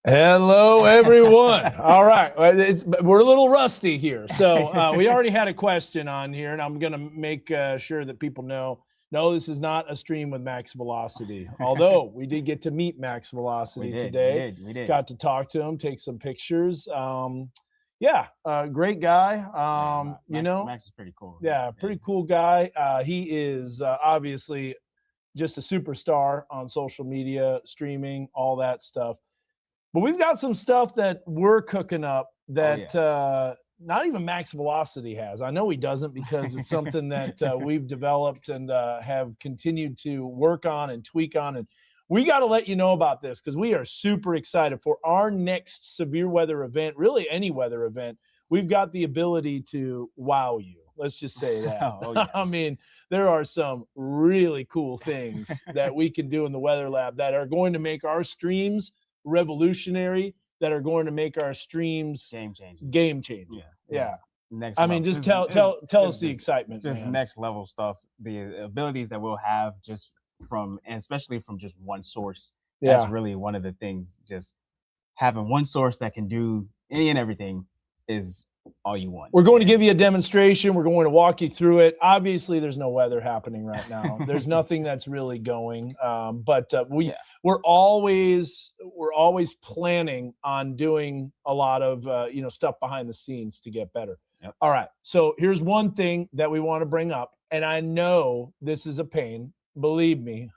Hello, everyone. All right. We're a little rusty here. So we already had a question on here, and I'm going to make sure that people know, no, this is not a stream with Max Velocity. Although we did get to meet Max Velocity today. We did. Got to talk to him, take some pictures. Great guy. Max is pretty cool. Yeah, pretty cool guy. He is obviously just a superstar on social media, streaming, all that stuff. But we've got some stuff that we're cooking up that not even Max Velocity has. I know he doesn't because it's something that we've developed and have continued to work on and tweak on. And we got to let you know about this because we are super excited for our next severe weather event, really any weather event. We've got the ability to wow you. Let's just say that. I mean, there are some really cool things that we can do in the Weather Lab that are going to make our streams revolutionary, that are going to make our streams game changing. Yeah. Next. I mean, just tell us the excitement. Just man. Next level stuff. The abilities that we'll have just from, and especially from just one source. That's really one of the things. Just having one source that can do any and everything is all you want. We're going to give you a demonstration. We're going to walk you through it. Obviously, there's no weather happening right now. There's nothing that's really going. But we're always planning on doing a lot of stuff behind the scenes to get better. Yep. All right. So here's one thing that we want to bring up, and I know this is a pain. Believe me,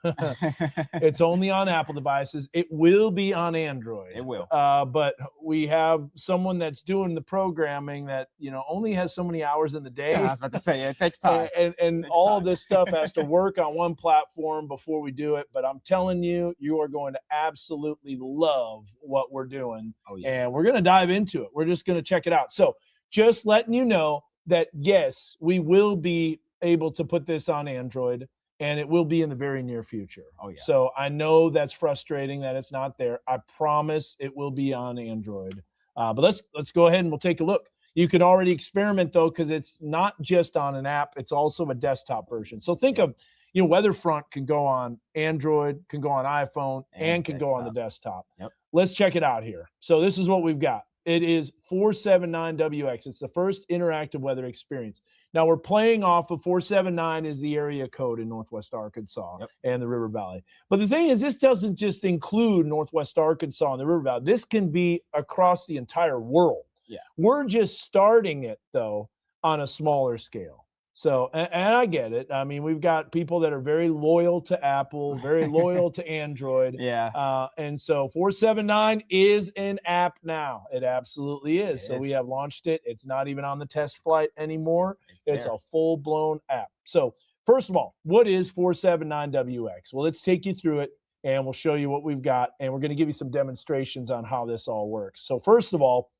it's only on Apple devices. It will be on Android. It will. But we have someone that's doing the programming that, only has so many hours in the day. Yeah, I was about to say, it takes time. And all of this stuff has to work on one platform before we do it. But I'm telling you, you are going to absolutely love what we're doing. Oh, yeah. And we're going to dive into it. We're just going to check it out. So just letting you know that, yes, we will be able to put this on Android. And it will be in the very near future. Oh, yeah. So I know that's frustrating that it's not there. I promise it will be on Android. But let's go ahead and we'll take a look. You can already experiment, though, because it's not just on an app. It's also a desktop version. So think of, Weatherfront can go on Android, can go on iPhone, and can go on the desktop. Yep. Let's check it out here. So this is what we've got. It is 479WX. It's the first interactive weather experience. Now, we're playing off of 479 is the area code in Northwest Arkansas and the River Valley. But the thing is, this doesn't just include Northwest Arkansas and the River Valley. This can be across the entire world. Yeah. We're just starting it, though, on a smaller scale. So, and I get it. I mean, we've got people that are very loyal to Apple, very loyal to Android. Yeah. And so 479 is an app now. It absolutely is. So we have launched it. It's not even on the test flight anymore. It's a full-blown app. So first of all, what is 479WX? Well, let's take you through it, and we'll show you what we've got, and we're going to give you some demonstrations on how this all works. So first of all,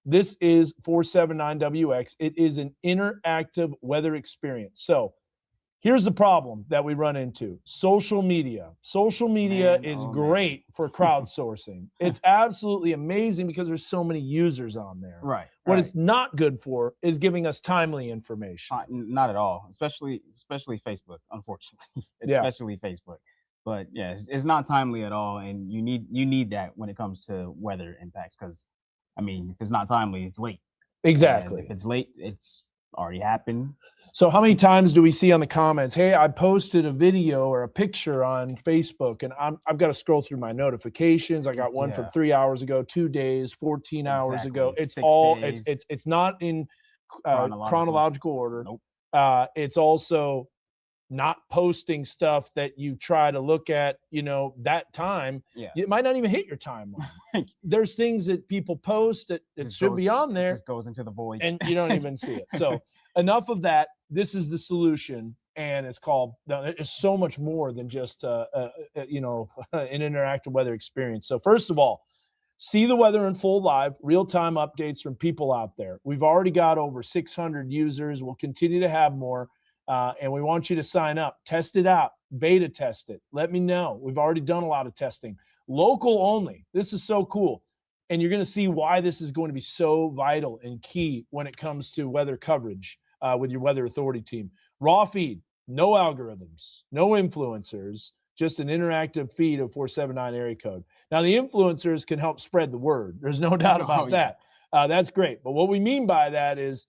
this is 479WX. It is an interactive weather experience. So here's the problem that we run into. Social media. Social media is great for crowdsourcing. It's absolutely amazing because there's so many users on there. Right. What it's not good for is giving us timely information. Not at all, especially Facebook, unfortunately. Especially Facebook. But yeah, it's not timely at all, and you need that when it comes to weather impacts because, I mean, if it's not timely, it's late. Exactly. And if it's late, it's already happened. So how many times do we see on the comments, hey, I posted a video or a picture on Facebook, and I've got to scroll through my notifications. I got one from 3 hours ago, 2 days, 14 hours ago. It's all days. It's not in chronological order. Nope. It's also not posting stuff that you try to look at, that time. Yeah. It might not even hit your timeline. There's things that people post that should be on there. It just goes into the void. And you don't even see it. So enough of that. This is the solution. And it's so much more than just, an interactive weather experience. So first of all, see the weather in full live, real-time updates from people out there. We've already got over 600 users. We'll continue to have more. And we want you to sign up, test it out, beta test it. Let me know. We've already done a lot of testing. Local only. This is so cool. And you're going to see why this is going to be so vital and key when it comes to weather coverage with your weather authority team. Raw feed, no algorithms, no influencers, just an interactive feed of 479 area code. Now, the influencers can help spread the word. There's no doubt about that. That's great. But what we mean by that is,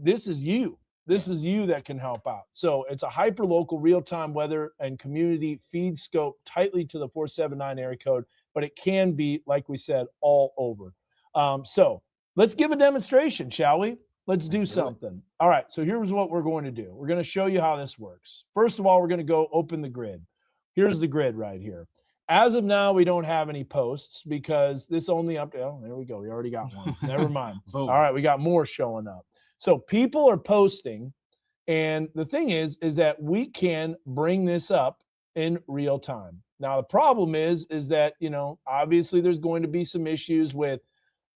this is you. This is you that can help out. So it's a hyper-local real-time weather and community feed scope tightly to the 479 area code, but it can be, like we said, all over. So let's give a demonstration, shall we? Let's do something. All right, so here's what we're going to do. We're going to show you how this works. First of all, we're going to go open the grid. Here's the grid right here. As of now, we don't have any posts because this only update. Oh, there we go. We already got one. Never mind. All right, we got more showing up. So people are posting, and the thing is that we can bring this up in real time. Now, the problem is that, obviously there's going to be some issues with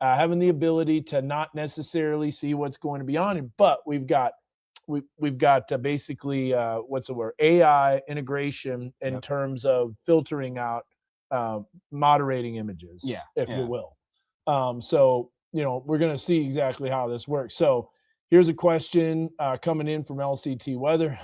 having the ability to not necessarily see what's going to be on it, but we've got basically what's the word, AI integration in terms of filtering out moderating images, if you will. So we're going to see exactly how this works. So here's a question coming in from LCT Weather.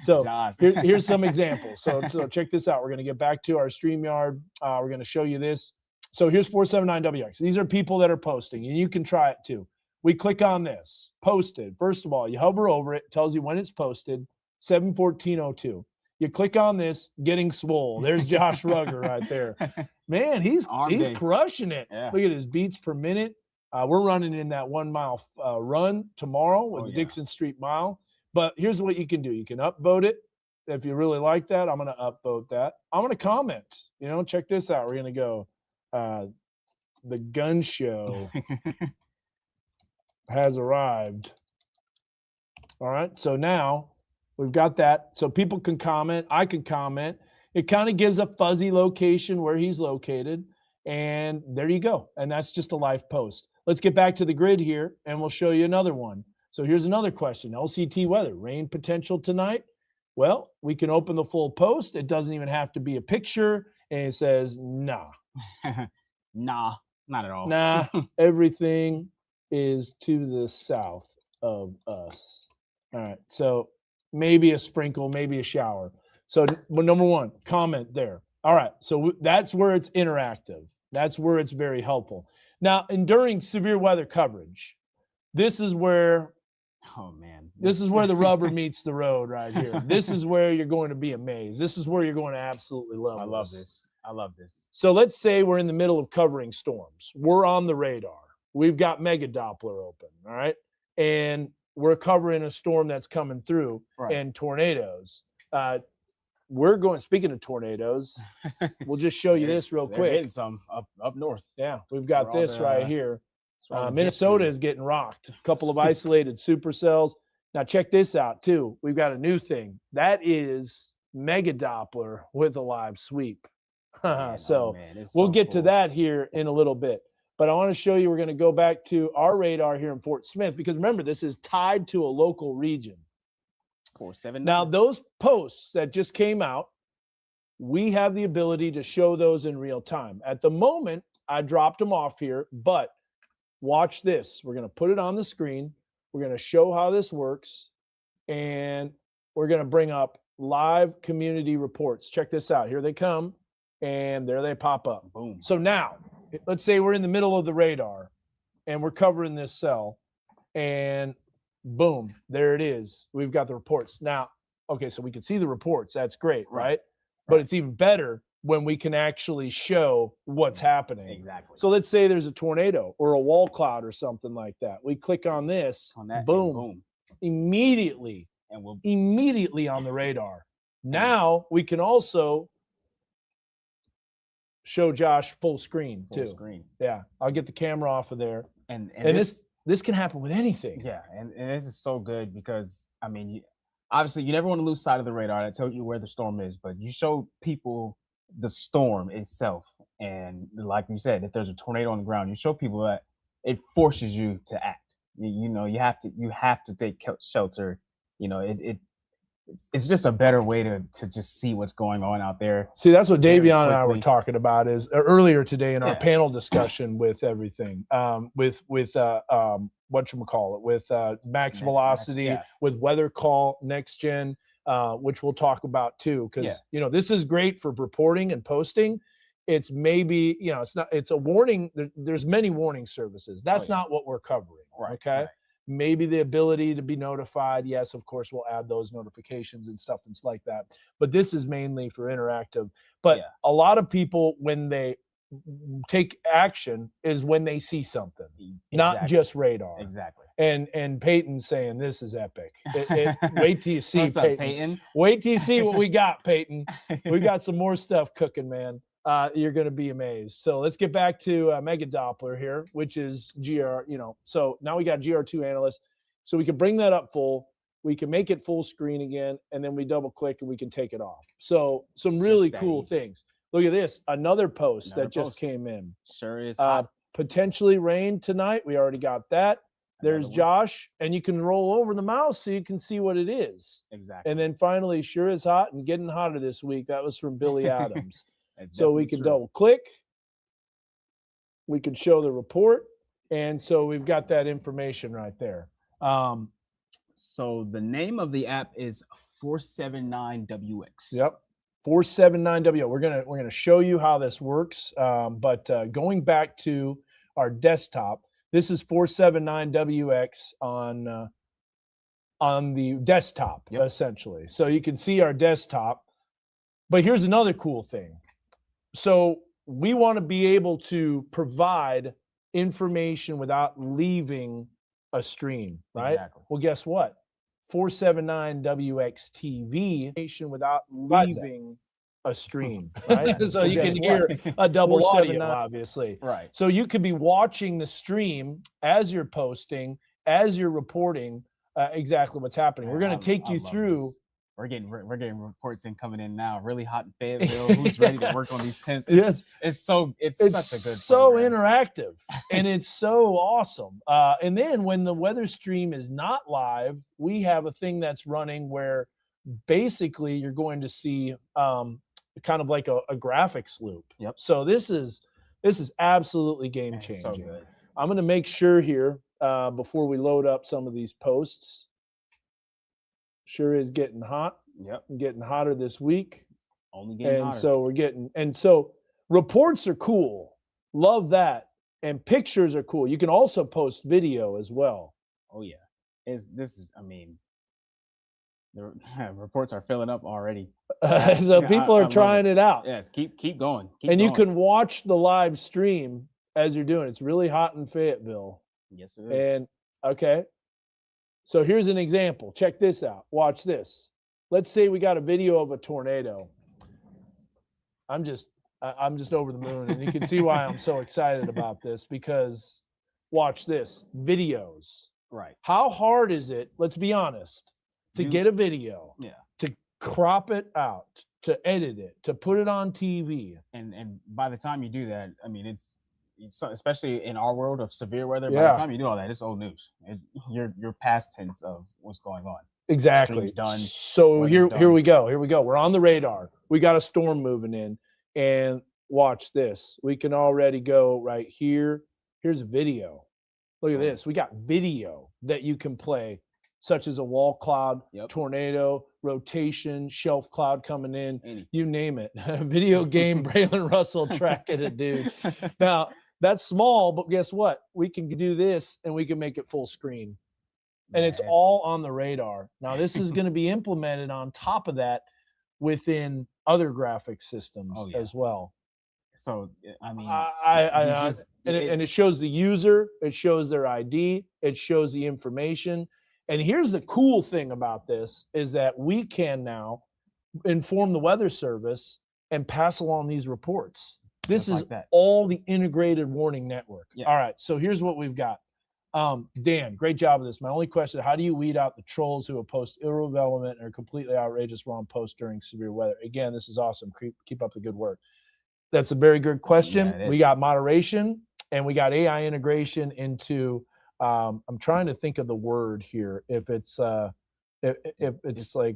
So here's some examples. So check this out. We're going to get back to our StreamYard. We're going to show you this. So here's 479WX. These are people that are posting, and you can try it too. We click on this, posted. First of all, you hover over it, tells you when it's posted, 7/14/02. You click on this, getting swole. There's Josh Rugger right there. Man, he's crushing it. Yeah. Look at his beats per minute. We're running in that 1 mile run tomorrow with the Dixon Street Mile. But here's what you can do. You can upvote it. If you really like that, I'm going to upvote that. I'm going to comment. Check this out. We're going to go, the gun show has arrived. All right. So now we've got that. So people can comment. I can comment. It kind of gives a fuzzy location where he's located. And there you go. And that's just a live post. Let's get back to the grid here, and we'll show you another one. So here's another question. LCT weather, rain potential tonight? Well, we can open the full post. It doesn't even have to be a picture. And it says, nah. Nah, not at all. Nah, everything is to the south of us. All right. So maybe a sprinkle, maybe a shower. So number one, comment there. All right. So that's where it's interactive. That's where it's very helpful. Now, and during severe weather coverage, this is where, this is where the rubber meets the road right here. This is where you're going to be amazed. This is where you're going to absolutely love this. I love this. So let's say we're in the middle of covering storms. We're on the radar. We've got Mega Doppler open, all right? And we're covering a storm that's coming through and tornadoes. We're going, speaking of tornadoes, we'll just show you this real quick. Hitting some up north. Yeah, we've got this right here. Minnesota is getting rocked. A couple of isolated supercells. Now check this out too. We've got a new thing. That is Mega Doppler with a live sweep. So we'll get to that here in a little bit. But I want to show you, we're going to go back to our radar here in Fort Smith, because remember, this is tied to a local region. 479. Now, those posts that just came out, we have the ability to show those in real time. At the moment, I dropped them off here, but watch this. We're going to put it on the screen. We're going to show how this works, and we're going to bring up live community reports. Check this out. Here they come, and there they pop up. Boom. So now, let's say we're in the middle of the radar, and we're covering this cell, and boom, there it is. We've got the reports. Now, okay, so we can see the reports. That's great, right? But it's even better when we can actually show what's happening. Exactly. So let's say there's a tornado or a wall cloud or something like that. We click on this, boom, immediately, and immediately on the radar. Now we can also show Josh full screen too. Full screen. Yeah, I'll get the camera off of there. And this can happen with anything. Yeah, and this is so good because, I mean, obviously you never want to lose sight of the radar that tells you where the storm is, but you show people the storm itself. And like you said, if there's a tornado on the ground, you show people that it forces you to act. You have to take shelter. It's just a better way to just see what's going on out there. See, that's what Davion and I were talking about is earlier today in our panel discussion with everything, with whatchamacallit, with Max Velocity, with Weather Call Next Gen. which we'll talk about too, because Yeah. you know this is great for reporting and posting. It's maybe, you know, it's not, it's a warning. There's many warning services. That's yeah. not what we're covering. Right, Okay. right. Maybe the ability to be notified. Yes, of course, we'll add those notifications and stuff and like that. But this is mainly for interactive. But Yeah. a lot of people, when they take action, is when they see something, not Exactly. just radar. Exactly. And Peyton's saying this is epic. Wait till you see What's Peyton. up, Peyton. Wait till you see what we got, Peyton. We got some more stuff cooking, man. You're going to be amazed. So let's get back to Mega Doppler here, which is GR. You know, so now we got GR2 analyst. So we can bring that up full. We can make it full screen again, and then we double click and we can take it off. So some It's really just that cool easy. things. Look at this. Another post Another that just post. came in. Sure is hot. Potentially rain tonight. We already got that. There's Another one. Josh, and you can roll over the mouse so you can see what it is. Exactly. And then finally, sure is hot and getting hotter this week. That was from Billy Adams. That's So we definitely can true. double click. We can show the report. And so we've got that information right there. So the name of the app is 479WX. Yep. 479W. We're gonna show you how this works. But going back to our desktop, this is 479WX on the desktop, Yep. essentially. So you can see our desktop. But here's another cool thing. So we want to be able to provide information without leaving a stream, right? Exactly. Well, guess what? 479WX TV information without leaving a stream, right? So you can hear a double audio, obviously. Right. So you could be watching the stream as you're posting, as you're reporting exactly what's happening. We're going to take you through. This. We're getting reports coming in now. Really hot in Fayetteville. Who's ready to work on these temps? Yes, it's such a good. So program. interactive, and it's so awesome. And then when the weather stream is not live, we have a thing that's running where basically you're going to see kind of like a graphics loop. Yep. So this is absolutely game changing. So good. I'm going to make sure here before we load up some of these posts. Sure is getting hot. Yep. Getting hotter this week. Only getting hotter. So we're getting, and so reports are cool. Love that. And pictures are cool. You can also post video as well. Oh yeah. The reports are filling up already. So people are trying it out. Yes, keep going. And you can watch the live stream as you're doing. It's really hot in Fayetteville. Yes, it is. And okay. So here's an example. Check this out. Watch this. Let's say we got a video of a tornado. I'm just over the moon, and you can see why I'm so excited about this, because watch this. Videos. Right. How hard is it, let's be honest, to get a video, to crop it out, to edit it, to put it on TV? And by the time you do that, I mean, it's especially in our world of severe weather, by the time you do all that, it's old news. You're past tense of what's going on. Exactly. Done. So here we go. Here we go. We're on the radar. We got a storm moving in, and watch this. We can already go right here. Here's a video. Look at this. We got video that you can play, such as a wall cloud, tornado, rotation, shelf cloud coming in, you name it. Video game, Braylon Russell tracking it, dude. Now, that's small, but guess what? We can do this, and we can make it full screen. And it's all on the radar. Now, this is going to be implemented on top of that within other graphic systems as well. So, I mean, and it shows the user, it shows their ID, it shows the information. And here's the cool thing about this is that we can now inform the Weather Service and pass along these reports. This is all the integrated warning network. All right, so here's what we've got. Dan, great job with this. My only question, how do you weed out the trolls who will post irrelevant or completely outrageous wrong posts during severe weather? Again, this is awesome. Keep up the good work. That's a very good question. We got moderation, and we got AI integration into I'm trying to think of the word here. If it's like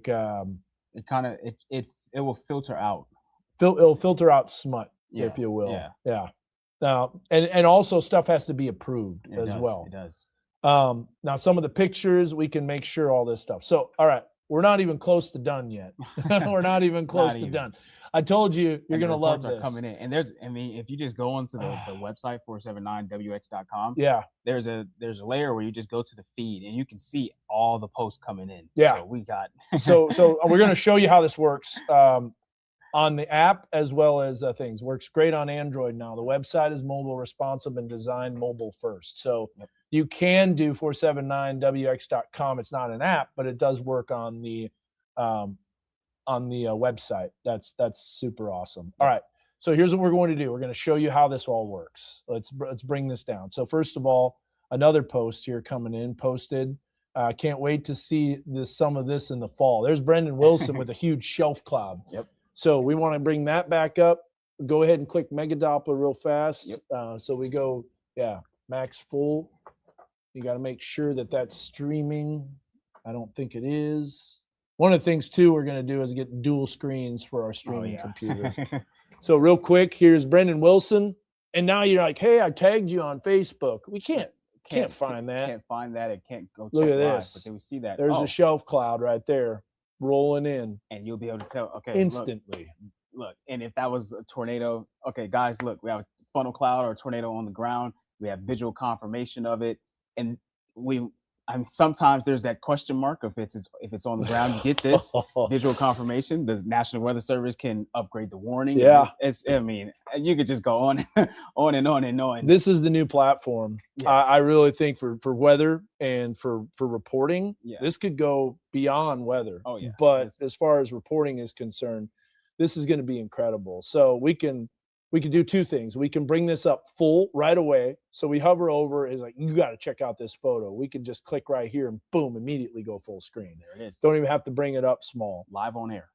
it will filter out. It'll filter out smut, if you will. Yeah. Now, and also stuff has to be approved as well. It does. Now some of the pictures, we can make sure all this stuff. So, all right, we're not even close to done yet. We're not even close to done. I told you you're going to love this. Are coming in. And there's, I mean, if you just go onto the website 479wx.com, there's a layer where you just go to the feed and you can see all the posts coming in. Yeah. So we got so we're going to show you how this works on the app as well as things. Works great on Android now. The website is mobile responsive and designed mobile first. So you can do 479wx.com. It's not an app, but it does work on the website. That's super awesome. All right. So here's what we're going to do. We're going to show you how this all works. Let's bring this down. So first of all, another post here coming in, posted. Can't wait to see some of this in the fall. There's Brendan Wilson with a huge shelf cloud. Yep. So we want to bring that back up. Go ahead and click Mega Doppler real fast. Yep. So we go, max full. You got to make sure that that's streaming. I don't think it is. One of the things, too, we're going to do is get dual screens for our streaming computer. So real quick, here's Brendan Wilson. And now you're like, hey, I tagged you on Facebook. We can't find that. Can't find that. It can't go check Look at live, this. But then we see that. There's a shelf cloud right there rolling in. And you'll be able to tell, okay. Instantly. Look, and if that was a tornado, okay, guys, look, we have a funnel cloud or a tornado on the ground. We have visual confirmation of it. And sometimes there's that question mark if it's on the ground. You get this visual confirmation. The National Weather Service can upgrade the warning. Yeah, I mean, you could just go on, on and on and on. This is the new platform. Yeah. I really think for weather and for reporting, this could go beyond weather. Oh yeah. But as far as reporting is concerned, this is going to be incredible. So we can do two things. We can bring this up full right away. So we hover over, is like, you got to check out this photo. We can just click right here and boom, immediately go full screen. There it is. Don't even have to bring it up small. Live on air.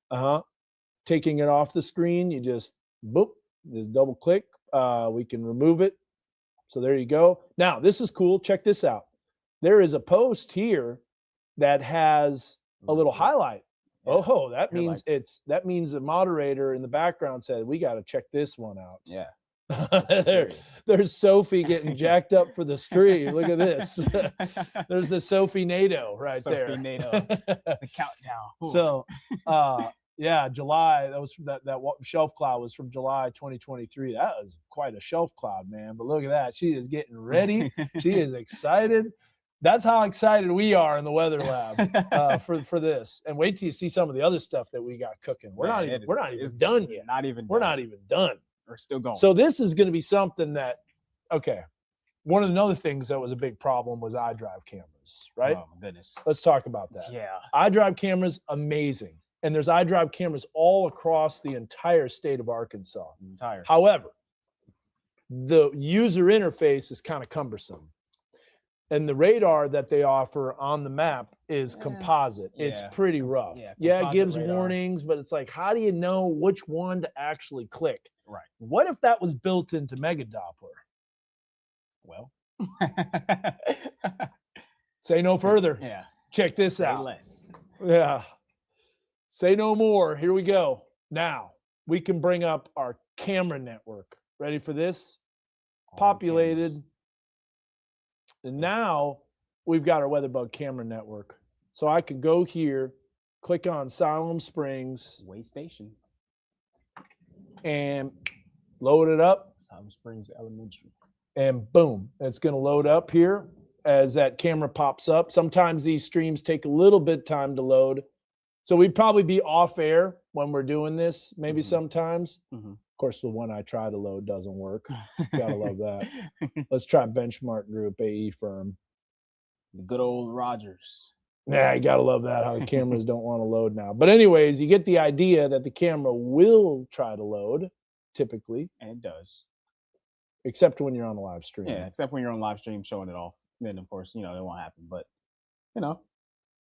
Taking it off the screen, you just double click. We can remove it. So there you go. Now, this is cool. Check this out. There is a post here that has a little highlight. Yeah. Oh, that means that means the moderator in the background said, we got to check this one out. Yeah. There's Sophie getting jacked up for the stream. Look at this. There's the Sophie NATO right there. Sophie NATO. The countdown. Ooh. So, July. That was that shelf cloud was from July 2023. That was quite a shelf cloud, man. But look at that. She is getting ready. She is excited. That's how excited we are in the Weather Lab for this. And wait till you see some of the other stuff that we got cooking. We're not even done yet. We're not even done. We're still going. So this is going to be something that, one of the other things that was a big problem was iDrive cameras, right? Oh my goodness. Let's talk about that. Yeah. iDrive cameras, amazing. And there's iDrive cameras all across the entire state of Arkansas. However, the user interface is kind of cumbersome. And the radar that they offer on the map is composite. Yeah. It's pretty rough. Yeah, it gives warnings, but it's like, how do you know which one to actually click? Right. What if that was built into Mega Doppler? Well, say no further. Yeah. Check this out. Less. Yeah. Say no more. Here we go. Now we can bring up our camera network. Ready for this? Populated. And now we've got our WeatherBug camera network. So I can go here, click on Siloam Springs. Way Station. And load it up. Siloam Springs Elementary. And boom, it's going to load up here as that camera pops up. Sometimes these streams take a little bit of time to load. So we'd probably be off air when we're doing this, maybe sometimes. Mm-hmm. Of course, the one I try to load doesn't work. Gotta love that. Let's try Benchmark Group, AE firm. The good old Rogers. Yeah, you gotta love that, how the cameras don't want to load now. But anyways, you get the idea that the camera will try to load, typically. And it does. Except when you're on a live stream. Yeah, except when you're on live stream showing it off. Then, of course, it won't happen. But,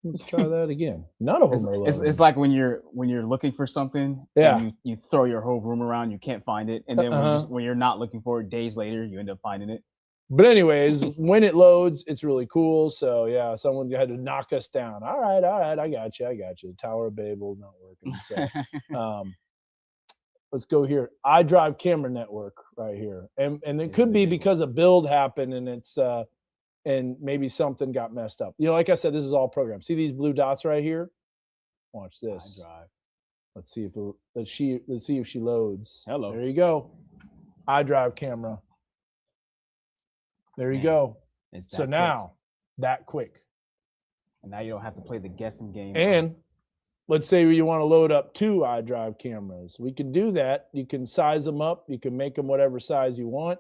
let's try that again. None of them are loading. It's like when you're looking for something. Yeah. And you throw your whole room around, you can't find it, and then when you're not looking for it, days later, you end up finding it. But anyways, when it loads, it's really cool. So yeah, someone had to knock us down. All right, I got you. Tower of Babel not working. So let's go here. iDrive camera network right here, and it could be because a build happened and it's and maybe something got messed up. Like I said, this is all programmed. See these blue dots right here? Watch this. iDrive. Let's see if she loads. Hello. There you go. iDrive camera. There you Man, go. It's So that now, that quick. and now you don't have to play the guessing game. And let's say you want to load up 2 iDrive cameras. We can do that. You can size them up. You can make them whatever size you want.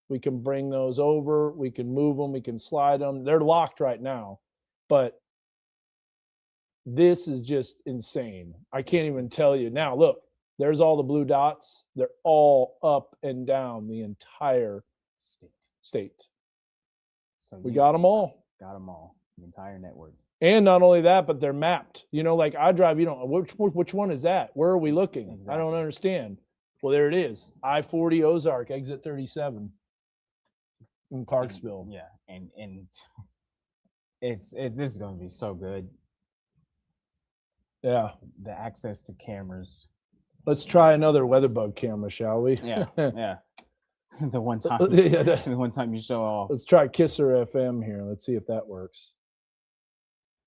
We can bring those over. We can move them. We can slide them. They're locked right now. But this is just insane. I can't even tell you. Now, look, there's all the blue dots. They're all up and down the entire state. So We you got them all. got them all, the entire network. And not only that, but they're mapped. You know, like iDrive, you don't which one is that? Where are we looking? I don't Exactly. understand. Well, there it is. I-40 Ozark, exit 37 in Clarksville. Yeah, and this is going to be so good. Yeah. The access to cameras. Let's try another WeatherBug camera, shall we? Yeah, yeah. The one time, Yeah, the one time you show off. Let's try Kisser FM here. Let's see if that works.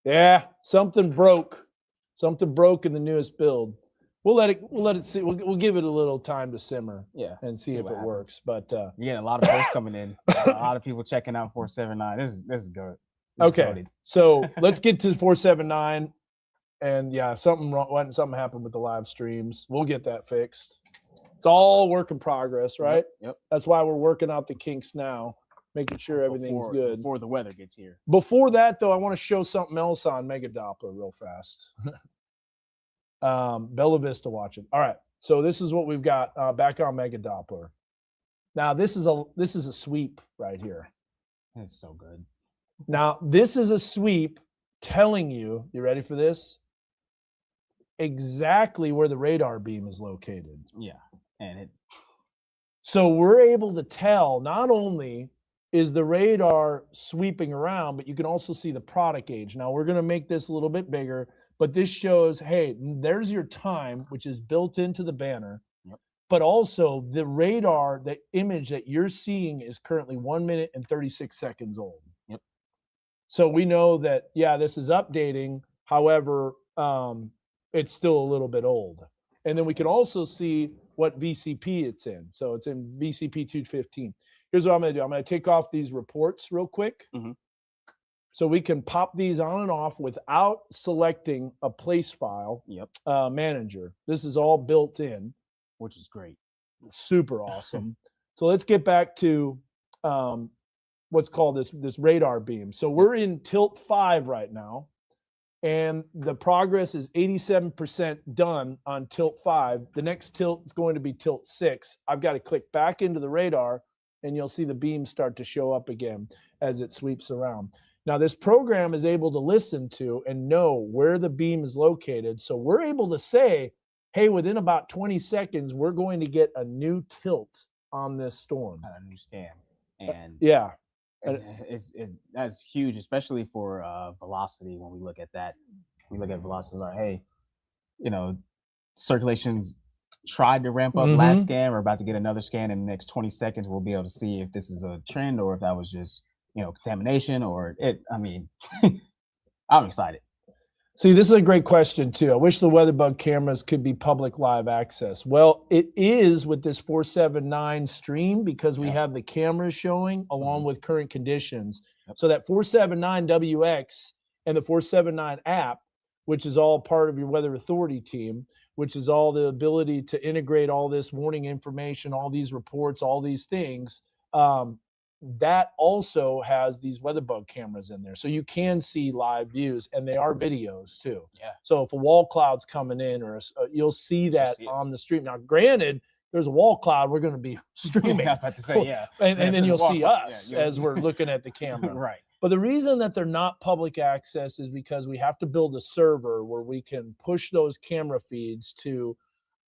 Yeah, something broke. Something broke in the newest build. We'll let it see. We'll give it a little time to simmer. Yeah, and see if what it happens. works. But You get a lot of posts coming in. A lot of people checking out 479. This is good. This is okay, goated. so let's get to 479. And yeah, something wrong. Something happened with the live streams. We'll get that fixed. It's all work in progress, right? Yep. That's why we're working out the kinks now, making sure everything's good. Before the weather gets here. Before that, though, I want to show something else on Mega Doppler real fast. Bella Vista watching. All right, so this is what we've got back on Mega Doppler. Now this is a sweep right here. It's so good. Now this is a sweep telling you. You ready for this? Exactly where the radar beam is located. Yeah, and So we're able to tell not only is the radar sweeping around, but you can also see the product age. Now we're going to make this a little bit bigger, but this shows, hey, there's your time, which is built into the banner. Yep. But also the radar, the image that you're seeing is currently 1 minute and 36 seconds old. Yep. So we know that, yeah, this is updating. However, it's still a little bit old. And then we can also see what VCP it's in. So it's in VCP 215. Here's what I'm going to do. I'm going to take off these reports real quick. Mhm. So we can pop these on and off without selecting a place file Yep. manager. This is all built in. Which is great. Super awesome. So let's get back to what's called this radar beam. So we're in tilt 5 right now. And the progress is 87% done on tilt 5. The next tilt is going to be tilt 6. I've got to click back into the radar, and you'll see the beam start to show up again as it sweeps around. Now, this program is able to listen to and know where the beam is located. So we're able to say, hey, within about 20 seconds, we're going to get a new tilt on this storm. I understand. And Yeah. that's huge, especially for velocity. When we look at that, we look at velocity like, hey, circulation's tried to ramp up last scan. We're about to get another scan in the next 20 seconds. We'll be able to see if this is a trend or if that was just contamination or it. I mean, I'm excited. See, this is a great question too. I wish the WeatherBug cameras could be public live access. Well, it is with this 479 stream because we have the cameras showing along with current conditions. Yep. So that 479 WX and the 479 app, which is all part of your Weather Authority team, which is all the ability to integrate all this warning information, all these reports, all these things, that also has these WeatherBug cameras in there. So you can see live views, and they are videos too. Yeah. So if a wall cloud's coming in, or you'll see that on the stream. Now, granted, there's a wall cloud, we're going to be streaming. I was about to say, yeah. And then you'll see us yeah, as we're looking at the camera. Right. But the reason that they're not public access is because we have to build a server where we can push those camera feeds to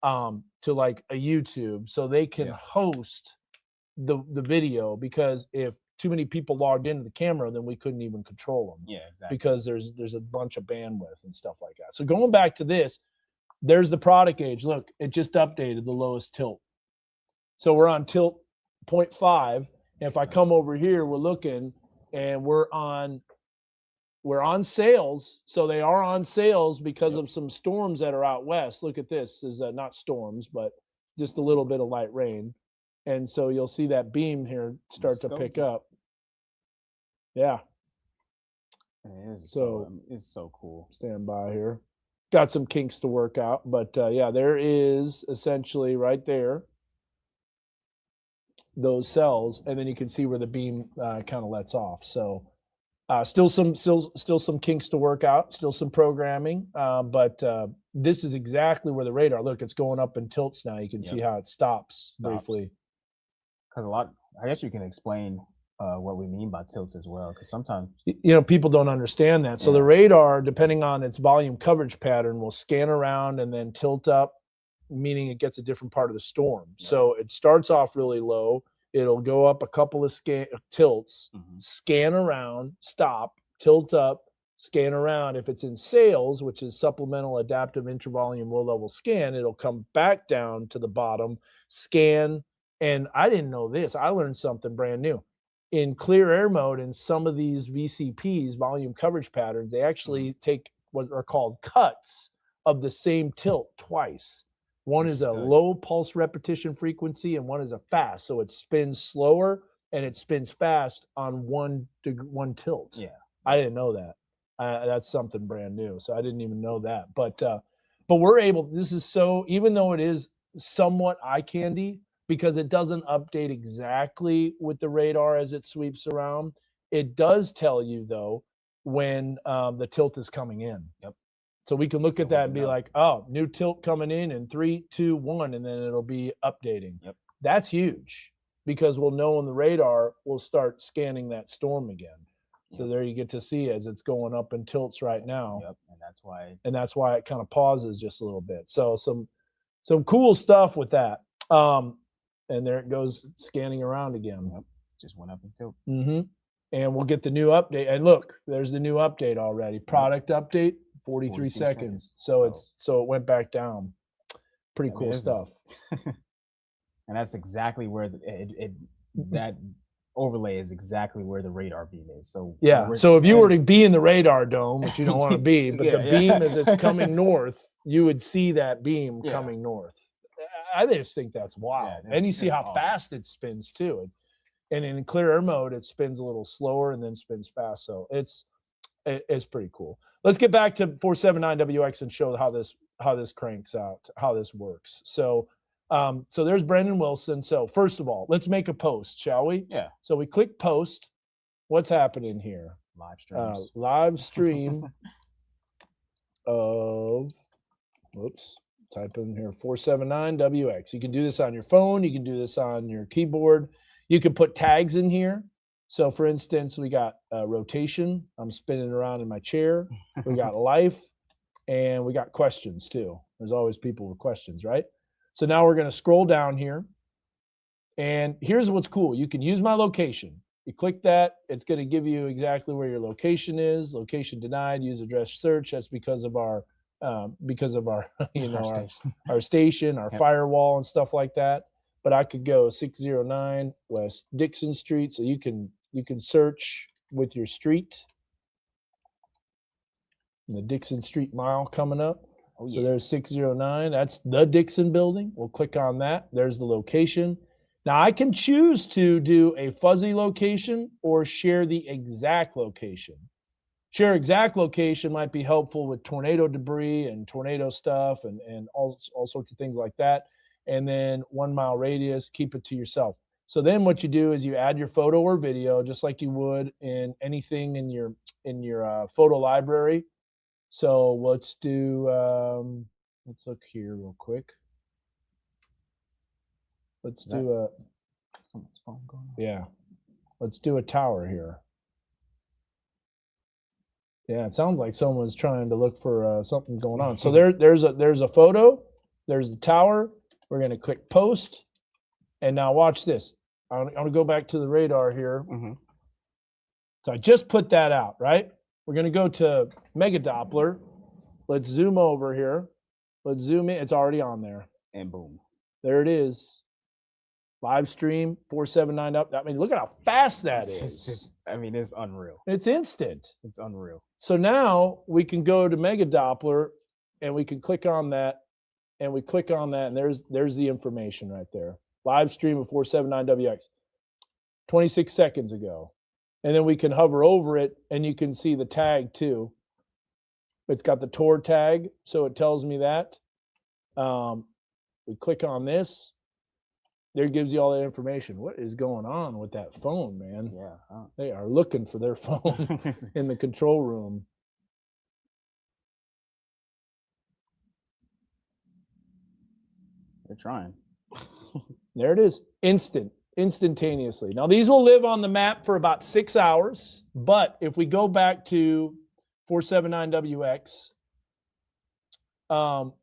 like a YouTube, so they can host the video, because if too many people logged into the camera, then we couldn't even control them. Yeah, exactly. Because there's a bunch of bandwidth and stuff like that. So going back to this, there's the product age. Look, it just updated the lowest tilt. So we're on tilt 0.5. And if I come over here, we're looking and we're on we're on sales. So they are on sales because of some storms that are out west. Look at this. Is not storms, but just a little bit of light rain. And so you'll see that beam here start to pick up. Yeah. It's so cool. Stand by here. Got some kinks to work out, but yeah, there is essentially right there those cells, and then you can see where the beam kind of lets off. So still some kinks to work out, still some programming, but this is exactly where the radar. Look, it's going up in tilts now. You can see how it stops briefly. Because I guess you can explain what we mean by tilts as well, because sometimes people don't understand that. So the radar, depending on its volume coverage pattern, will scan around and then tilt up, meaning it gets a different part of the storm. So it starts off really low. It'll go up a couple of tilts, scan around, stop, tilt up, scan around. If it's in sales, which is supplemental adaptive intervolume low level scan, it'll come back down to the bottom, scan. And I didn't know this. I learned something brand new. In clear air mode, in some of these VCPs, volume coverage patterns, they actually take what are called cuts of the same tilt twice. One is a low pulse repetition frequency and one is a fast. So it spins slower and it spins fast on one tilt. Yeah. I didn't know that. That's something brand new. So I didn't even know that. But we're able, this is so, even though it is somewhat eye candy, because it doesn't update exactly with the radar as it sweeps around. It does tell you, though, when the tilt is coming in. Yep. So we can look at that and be like, oh, new tilt coming in 3, 2, 1, and then it'll be updating. Yep. That's huge because we'll know on the radar, we'll start scanning that storm again. So there you get to see as it's going up in tilts right now. Yep. And that's why it kind of pauses just a little bit. So some cool stuff with that. And there it goes scanning around again. Yep. Just went up in tilt. And we'll get the new update. And look, there's the new update already. Product update, 43 seconds. So it went back down. Pretty cool stuff. And that's exactly where that overlay is exactly where the radar beam is. So yeah. So if you were to be in the radar dome, which you don't want to be, but the beam as it's coming north, you would see that beam coming north. I just think that's wild. And you see how fast it spins too. And in clear air mode, it spins a little slower and then spins fast. So it's pretty cool. Let's get back to 479WX and show how this cranks out, how this works. So there's Brendan Wilson. So first of all, let's make a post, shall we? Yeah. So we click post. What's happening here? Live streams. Live stream of, whoops. Type in here 479WX. You can do this on your phone. You can do this on your keyboard. You can put tags in here. So for instance, we got rotation. I'm spinning around in my chair. We got life and we got questions too. There's always people with questions, right? So now we're going to scroll down here. And here's what's cool. You can use my location. You click that. It's going to give you exactly where your location is. Location denied. Use address search. That's because of our our station, our firewall and stuff like that. But I could go 609 West Dixon Street. So you can search with your street. And the Dixon Street mile coming up. Oh, yeah. So there's 609. That's the Dixon building. We'll click on that. There's the location. Now I can choose to do a fuzzy location or share the exact location. Share exact location might be helpful with tornado debris and tornado stuff and all sorts of things like that. And then 1 mile radius, keep it to yourself. So then what you do is you add your photo or video just like you would in anything in your photo library. So let's do, let's look here real quick. Let's do let's do a tower here. Yeah, it sounds like someone's trying to look for something going on. So there's a photo. There's the tower. We're going to click post. And now watch this. I'm going to go back to the radar here. So I just put that out, right? We're going to go to Mega Doppler. Let's zoom over here. Let's zoom in. It's already on there. And boom. There it is. Live stream 479 up. I mean, look at how fast that It's is. just, I mean, it's unreal. It's instant. It's unreal. So now we can go to Mega Doppler and we can click on that, and we click on that, and there's the information right there. Live stream of 479WX 26 seconds ago. And then we can hover over it and you can see the tag too. It's got the Tor tag, so it tells me that. We click on this. There gives you all that information. What is going on with that phone, man? Yeah. They are looking for their phone in the control room. They're trying. There it is. Instantaneously. Now, these will live on the map for about 6 hours, but if we go back to 479WX,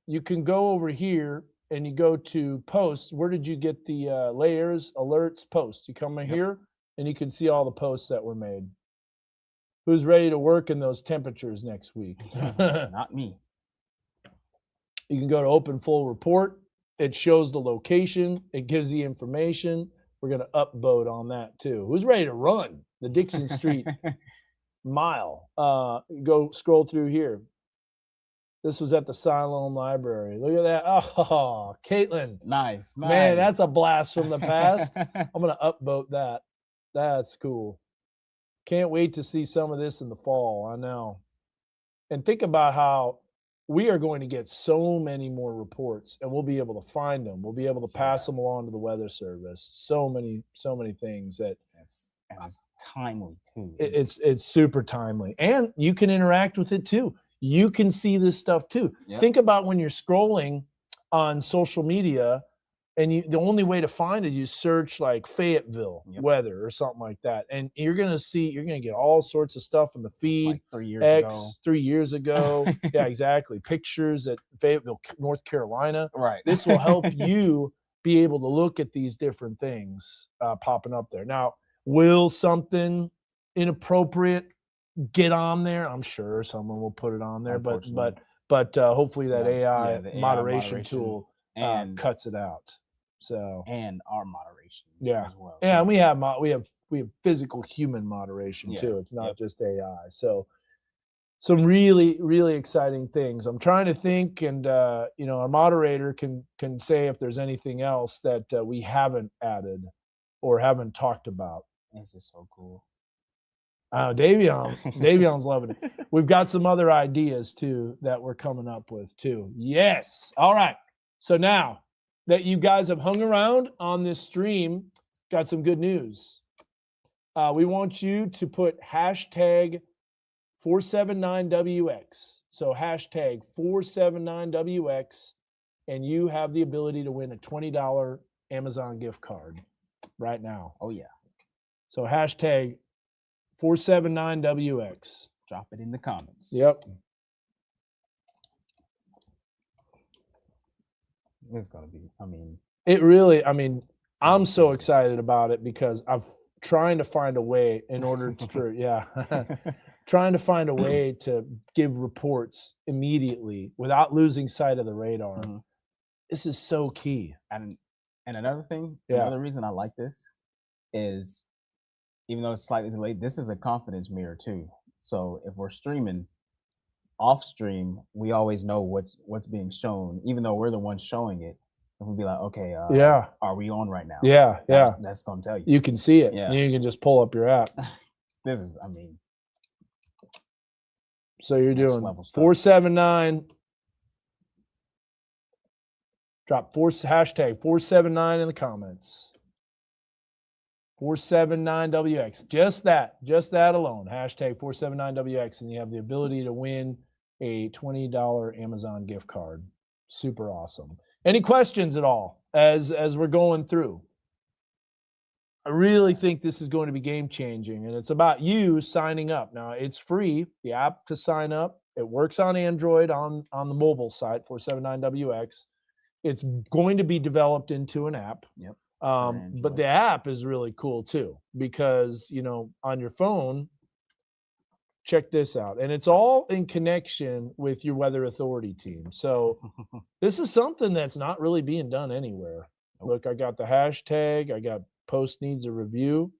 you can go over here and you go to posts. Where did you get the layers, alerts, posts? You come in here and you can see all the posts that were made. Who's ready to work in those temperatures next week? Not me. You can go to open full report. It shows the location. It gives the information. We're going to upvote on that too. Who's ready to run the Dixon Street mile? Go scroll through here. This was at the Siloam Library. Look at that. Oh, Caitlin. Nice. Man, that's a blast from the past. I'm going to upvote that. That's cool. Can't wait to see some of this in the fall. I know. And think about how we are going to get so many more reports, and we'll be able to find them. We'll be able to pass them along to the Weather Service. So many things that it's timely too. It's super timely, and you can interact with it too. You can see this stuff too. Yep. Think about when you're scrolling on social media, and the only way to find it, you search like Fayetteville weather or something like that, and you're gonna get all sorts of stuff in the feed. Like 3 years ago. 3 years ago. Yeah, exactly. Pictures at Fayetteville, North Carolina. Right. This will help you be able to look at these different things popping up there. Now, will something inappropriate get on there? I'm sure someone will put it on there, but hopefully that AI, the AI moderation tool and cuts it out. So and our moderation, as well. Yeah, and we have physical human moderation too. It's not just AI. So some really, really exciting things. I'm trying to think, and our moderator can say if there's anything else that we haven't added or haven't talked about. This is so cool. Davion's loving it. We've got some other ideas too that we're coming up with too. Yes. All right. So now that you guys have hung around on this stream, got some good news. We want you to put hashtag 479WX. So hashtag 479WX, and you have the ability to win a $20 Amazon gift card right now. Oh, yeah. So hashtag 479WX. Drop it in the comments. Yep. It's going to be, I'm so excited about it because I'm trying to find a way in order to, trying to find a way to give reports immediately without losing sight of the radar. Mm-hmm. This is so key. And another thing, another reason I like this is, even though it's slightly delayed, this is a confidence mirror too. So if we're streaming off stream, we always know what's being shown, even though we're the ones showing it. And we'll be like, okay, are we on right now? Yeah. That's gonna tell you. You can see it. Yeah. You can just pull up your app. This is, so you're doing 479. Drop hashtag 479 in the comments. 479WX. Just that alone. Hashtag 479WX, and you have the ability to win a $20 Amazon gift card. Super awesome. Any questions at all as we're going through? I really think this is going to be game changing, and it's about you signing up. Now, it's free, the app to sign up. It works on Android on the mobile site, 479WX. It's going to be developed into an app. Yep. But the app is really cool too, because on your phone, check this out, and it's all in connection with your Weather Authority team. So this is something that's not really being done anywhere. Look, I got the hashtag. I got post needs a review.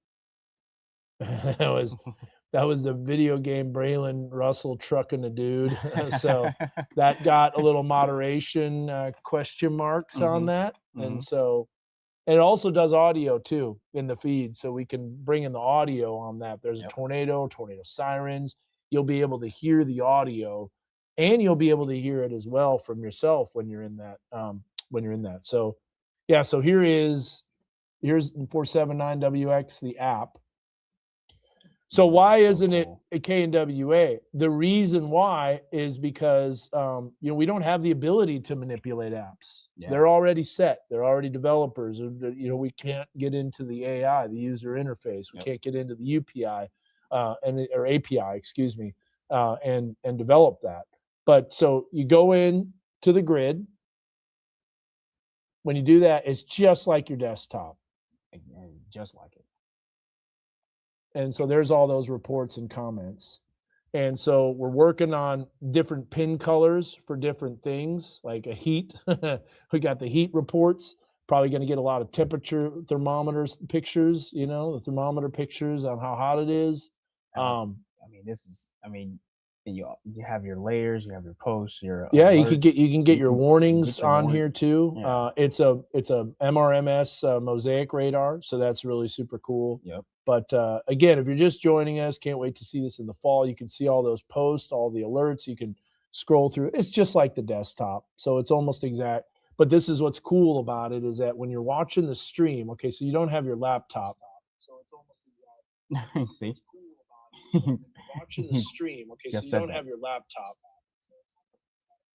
that was the video game Braylon Russell trucking a dude. So that got a little moderation question marks on that. And so it also does audio too in the feed. So we can bring in the audio on that. There's a tornado sirens. You'll be able to hear the audio and you'll be able to hear it as well from yourself when you're in that. So yeah, so here's 479 WX, the app. So why isn't it a KNWA? The reason why is because we don't have the ability to manipulate apps. Yeah. They're already set. They're already developers. We can't get into the AI, the user interface. We can't get into the UPI or API, excuse me, and develop that. But so you go in to the grid. When you do that, it's just like your desktop. Just like it. And so there's all those reports and comments. And so we're working on different pin colors for different things, like a heat. We got the heat reports, probably going to get a lot of temperature thermometers pictures, the thermometer pictures on how hot it is. You have your layers, you have your posts, your alerts. you can get your warnings on here too. Yeah. It's a MRMS Mosaic radar, so that's really super cool. Yep. But again, if you're just joining us, can't wait to see this in the fall. You can see all those posts, all the alerts. You can scroll through. It's just like the desktop, so it's almost exact. But this is what's cool about it is that when you're watching the stream, okay, so you don't have your laptop, so it's almost exact. See. Watching the stream, okay, so you don't have your laptop.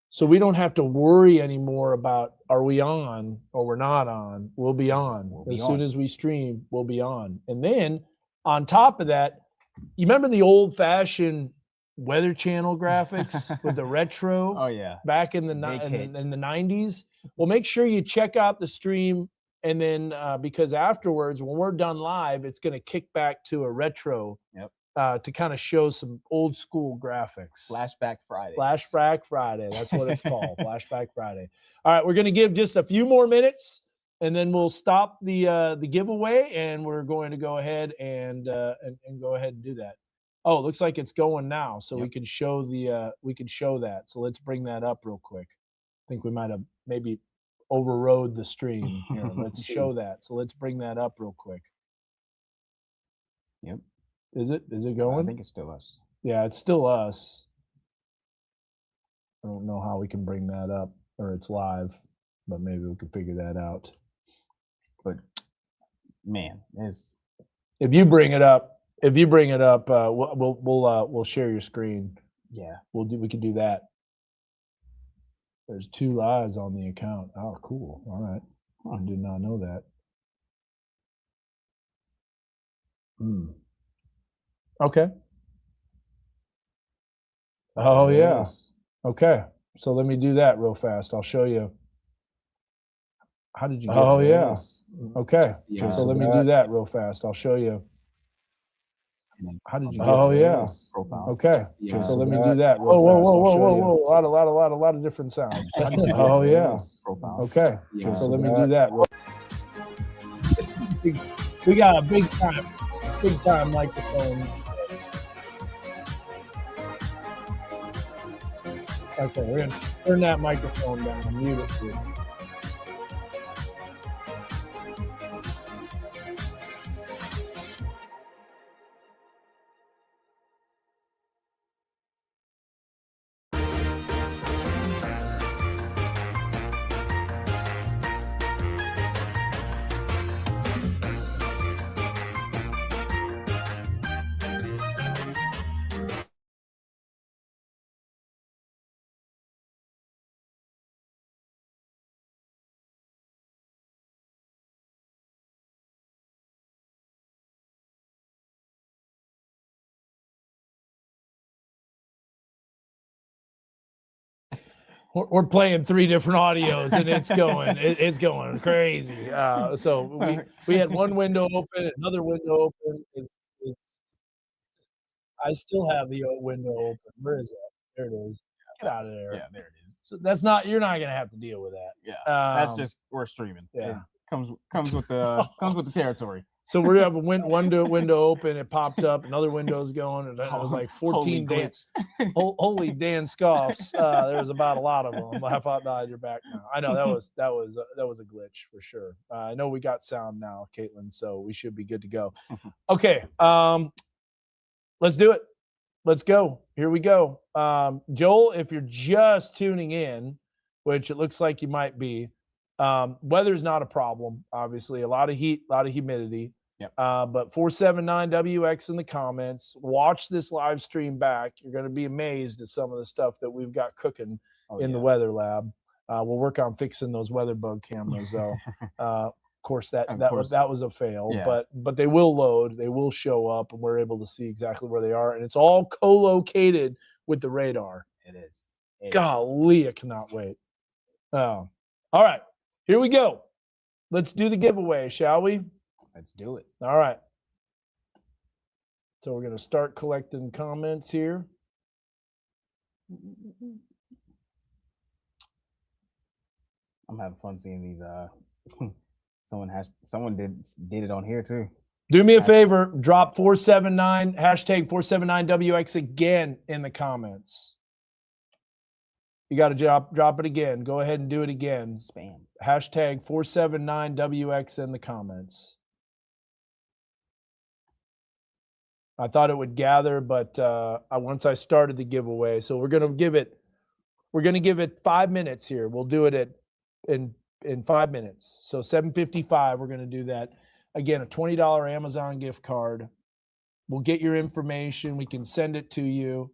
So we don't have to worry anymore about are we on or we're not on. We'll be on. As soon as we stream, we'll be on. And then on top of that, you remember the old-fashioned Weather Channel graphics with the retro? Oh yeah. Back in the 90s? Well, make sure you check out the stream, and then because afterwards, when we're done live, it's going to kick back to a retro. Yep. To kind of show some old school graphics. Flashback Friday. Flashback Friday. That's what it's called. Flashback Friday. All right, we're going to give just a few more minutes, and then we'll stop the giveaway, and we're going to go ahead and go ahead and do that. Oh, it looks like it's going now, so we can show that. So let's bring that up real quick. I think we might have maybe overrode the stream here. Let's show that. So let's bring that up real quick. Yep. Is it going? I think it's still us. Yeah, it's still us. I don't know how we can bring that up, or it's live, but maybe we can figure that out. But man, if you bring it up, we'll share your screen. Yeah, we can do that. There's 2 lives on the account. Oh, cool. All right. I did not know that. Okay. Oh, yeah. Okay. So let me do that real fast. I'll show you. How did you get Oh, yeah. Okay. So let me do that real fast. I'll show you. How did you get Oh, yeah. profile? Okay. So let me do that real fast. Whoa. A lot of different sounds. Oh, yeah. Profile? Okay. So let me do that. We got a big time microphone. Okay, we're going to turn that microphone down, mute it too. We're playing 3 different audios, and it's going crazy. So we had one window open, another window open. I still have the window open. Where is that? There it is. Get out of there. Yeah, there it is. So you're not going to have to deal with that. Yeah, that's just we're streaming. Yeah. comes with the territory. So we have a window open. It popped up. Another window's going, and it was like 14 holy Dan scoffs. There was about a lot of them. I thought, you're back now. I know that was a glitch for sure. I know we got sound now, Caitlin, so we should be good to go. Okay, let's do it. Let's go. Here we go. Joel, if you're just tuning in, which it looks like you might be, weather's not a problem. Obviously, a lot of heat, a lot of humidity. Yep. But 479WX in the comments. Watch this live stream back. You're going to be amazed at some of the stuff that we've got cooking in the weather lab. We'll work on fixing those weather bug cameras, though. Of course, that was a fail. Yeah. But they will load. They will show up, and we're able to see exactly where they are. And it's all co-located with the radar. It is. Golly, I cannot wait. All right. Here we go. Let's do the giveaway, shall we? Let's do it. All right. So we're going to start collecting comments here. I'm having fun seeing these. Someone did it on here too. Do me a favor. Drop 479 hashtag 479WX again in the comments. You got to drop it again. Go ahead and do it again. Spam. Hashtag 479WX in the comments. I thought it would gather, but once I started the giveaway, so we're gonna give it 5 minutes here. We'll do it in 5 minutes. So 7:55, we're gonna do that. Again, a $20 Amazon gift card. We'll get your information. We can send it to you.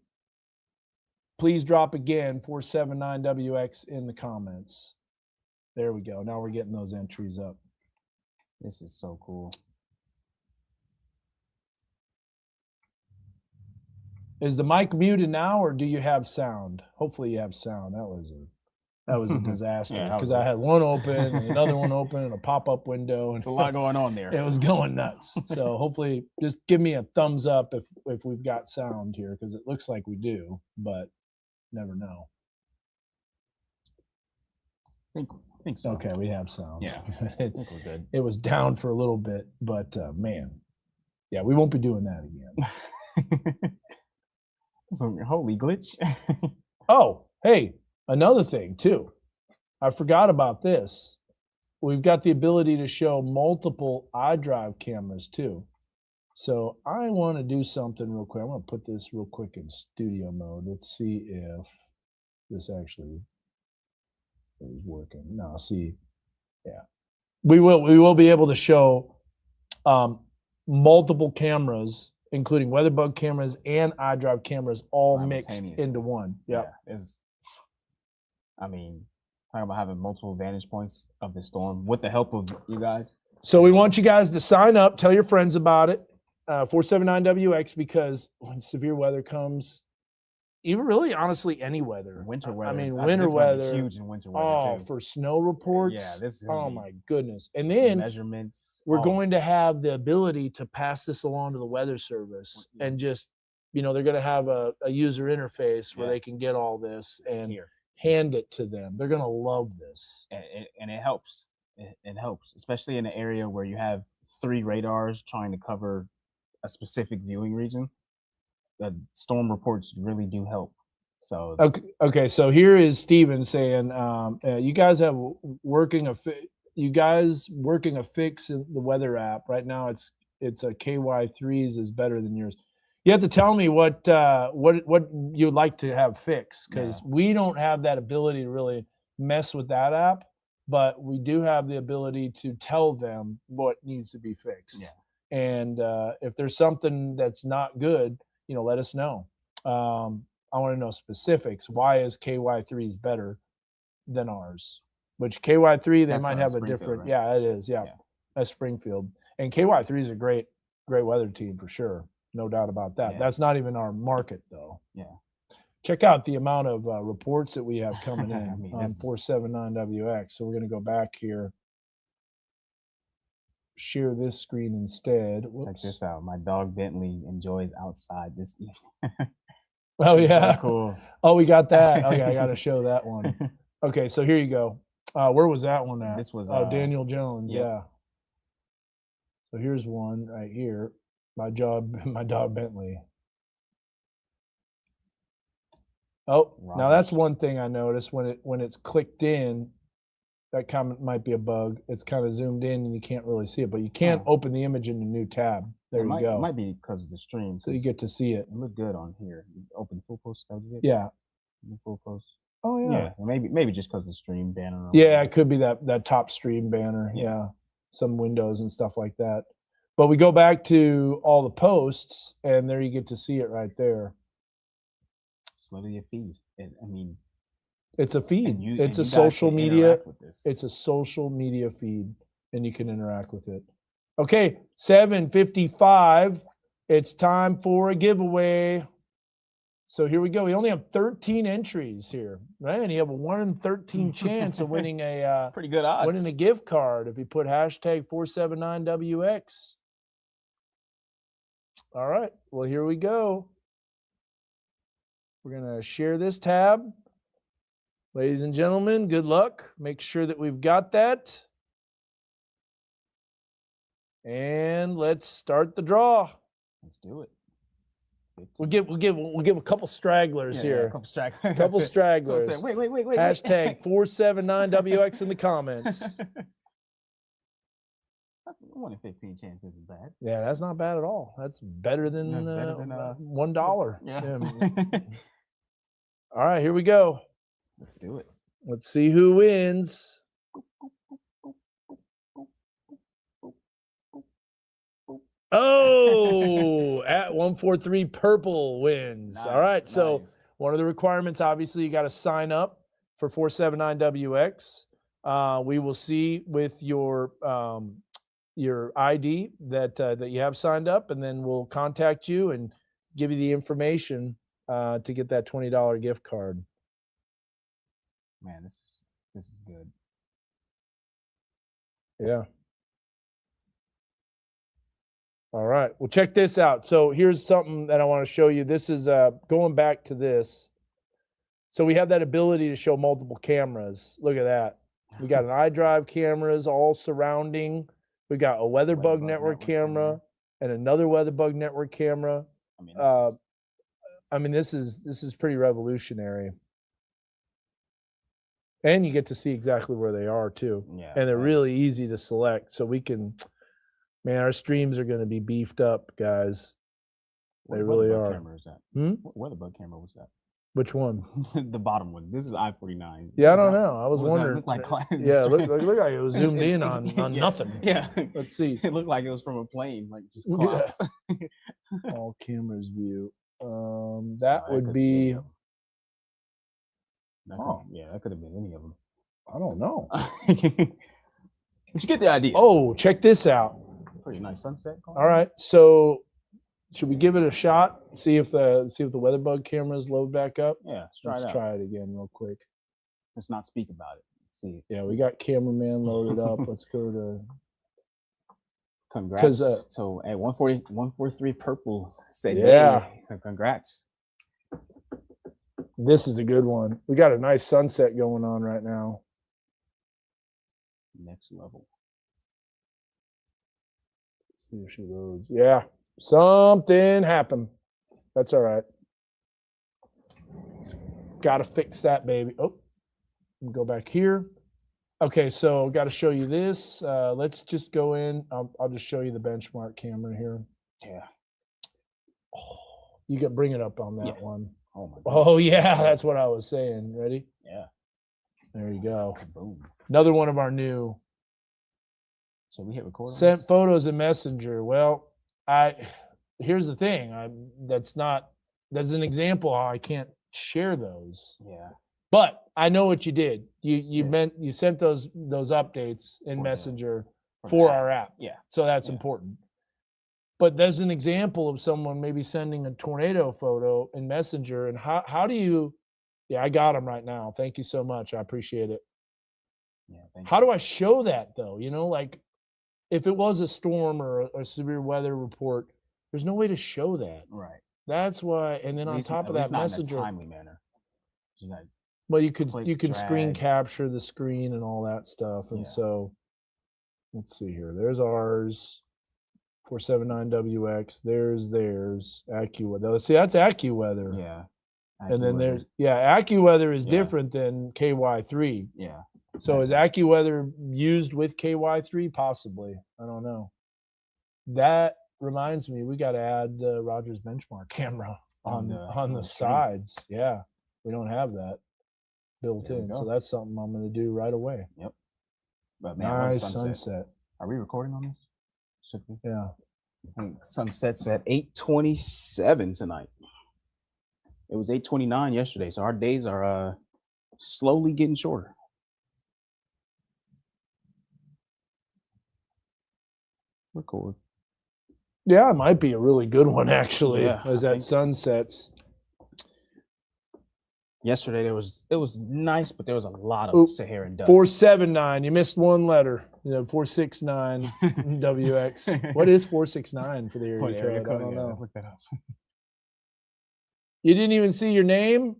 Please drop again 479WX in the comments. There we go. Now we're getting those entries up. This is so cool. Is the mic muted now, or do you have sound? Hopefully you have sound. That was a disaster because I had one open and another one open and a pop-up window. And There's a lot going on there. It was going nuts. So hopefully just give me a thumbs up if we've got sound here, because it looks like we do, but never know. I think so. Okay, we have sound. Yeah, I think we're good. It was down for a little bit, but man, yeah, we won't be doing that again. So, holy glitch. Oh, hey, another thing too. I forgot about this. We've got the ability to show multiple iDrive cameras too. So I want to do something real quick. I'm going to put this real quick in studio mode. Let's see if this actually is working. No, see, yeah. We will be able to show multiple cameras, including WeatherBug cameras and iDrive cameras, all mixed into one. Yep. Yeah. Talking about having multiple vantage points of the storm with the help of you guys. So we want you guys to sign up, tell your friends about it, 479WX, because when severe weather comes, even really honestly any weather, winter weather. I mean, winter weather, huge in winter weather too. For snow reports. Yeah, this is my goodness. And then measurements. We're going to have the ability to pass this along to the Weather Service and just, they're going to have a user interface where they can get all this and hand it to them. They're going to love this. And it helps. It helps, especially in an area where you have 3 radars trying to cover a specific viewing region. The storm reports really do help. So okay. So here is Steven saying, you guys working a fix in the weather app right now. It's a KY3s is better than yours. You have to tell me what you'd like to have fixed, because we don't have that ability to really mess with that app, but we do have the ability to tell them what needs to be fixed. Yeah. And if there's something that's not good, let us know. I want to know specifics. Why is KY3s better than ours? Which KY3, they might have a different. Right? Yeah, it is. Yeah, that's Springfield. And KY3 is a great weather team for sure. No doubt about that. Yeah. That's not even our market though. Yeah. Check out the amount of reports that we have coming in on 479WX. So we're going to go back here. Share this screen instead. Whoops. Check this out. My dog Bentley enjoys outside this evening. Oh yeah, so cool. Oh, we got that. Okay, I got to show that one. Okay, so here you go. Where was that one at? This was Daniel Jones. yep. Yeah. So here's one right here. My dog Bentley. Oh, now that's one thing I noticed when it's clicked in. That comment might be a bug. It's kind of zoomed in and you can't really see it, but you can't open the image in a new tab. There you go. It might be because of the stream. So you get to see it. It looked good on here. Open full post. Yeah. Full post. Oh yeah. Yeah. Maybe just because the stream banner. Yeah, it could be that top stream banner. Yeah. Some windows and stuff like that. But we go back to all the posts, and there you get to see it right there. It's literally a feed. It's a feed. It's a social media. It's a social media feed, and you can interact with it. Okay, 7:55. It's time for a giveaway. So here we go. We only have 13 entries here, right? And you have a 1 in 13 chance of winning a pretty good odds. Winning a gift card if you put hashtag 479WX. All right. Well, here we go. We're going to share this tab. Ladies and gentlemen, good luck. Make sure that we've got that. And let's start the draw. Let's do it. We'll give a couple stragglers here. A couple stragglers. So wait. Hashtag 479WX in the comments. 1 in 15 chance isn't bad. Yeah, that's not bad at all. That's better than $1. Yeah. All right, here we go. Let's do it. Let's see who wins. Oh, at 143 purple wins. Nice, all right. Nice. So one of the requirements, obviously, you got to sign up for 479WX. We will see with your ID that you have signed up, and then we'll contact you and give you the information to get that $20 gift card. Man, this is good. Yeah. All right. Well, check this out. So here's something that I want to show you. This is going back to this. So we have that ability to show multiple cameras. Look at that. We got an iDrive cameras all surrounding. We got a WeatherBug network camera and another WeatherBug network camera. This is pretty revolutionary. And you get to see exactly where they are too. Yeah. And they're really easy to select. So we can, man, our streams are going to be beefed up, guys. They really are. What camera is that? What WeatherBug camera was that? Which one? The bottom one. This is I-49. Yeah, I don't know. I was wondering. Look like yeah, look like it was zoomed in on nothing. Yeah. Let's see. It looked like it was from a plane, like just clouds. All cameras view. That would be. That could have been any of them. I don't know. But you get the idea. Oh, check this out. Pretty nice sunset. All right, so should we give it a shot? See if the WeatherBug cameras load back up. Yeah, let's try it again real quick. Let's not speak about it. Let's see. Yeah, we got cameraman loaded up. Let's go to. Congrats. So at 143 purple. Say yeah. Hey. So congrats. This is a good one. We got a nice sunset going on right now. Next level. Let's see if she loads. Yeah, something happened. That's all right. Got to fix that, baby. Oh, go back here. Okay, so got to show you this. Let's just go in. I'll just show you the benchmark camera here. Yeah. Oh, you can bring it up on that one. Oh my gosh. Oh yeah, that's what I was saying. Ready? Yeah. There you go. Boom. Another one of our new. So we hit record. Sent photos in Messenger. Well, here's the thing. That's an example how I can't share those. Yeah. But I know what you did. You sent those updates in Messenger for our app. Yeah. So that's important. But there's an example of someone maybe sending a tornado photo in Messenger, and how do you? Yeah, I got them right now. Thank you so much. I appreciate it. Yeah. How do I show that though? Like if it was a storm or a severe weather report, there's no way to show that. Right. That's why. And then on top of that, Messenger. In a timely manner. Well, you can Click, screen drag. capture the screen and all that stuff. And Yeah. so let's see here. There's ours. 479WX. There's theirs. AccuWeather. See, that's AccuWeather. Yeah. And then AccuWeather. there's AccuWeather is Yeah. different than KY3. Yeah. So That's is it. AccuWeather used with KY3? Possibly. I don't know. That reminds me, we got to add the Rogers benchmark camera on the sides. Yeah, we don't have that built There we in, so go. that's something I'm going to do right away. Yep. But man, what a Nice sunset. Are we recording on this? Should we? Yeah. I think sunset's at 8:27 tonight. It was 8:29 yesterday, so our days are slowly getting shorter. Record. Yeah, it might be a really good one actually. Yeah, as I that think- sunsets. Yesterday it was nice, but there was a lot of Saharan dust. 479. You missed one letter. 469 WX. What is 469 for the area code? I don't know. Let's look that up. You didn't even see your name?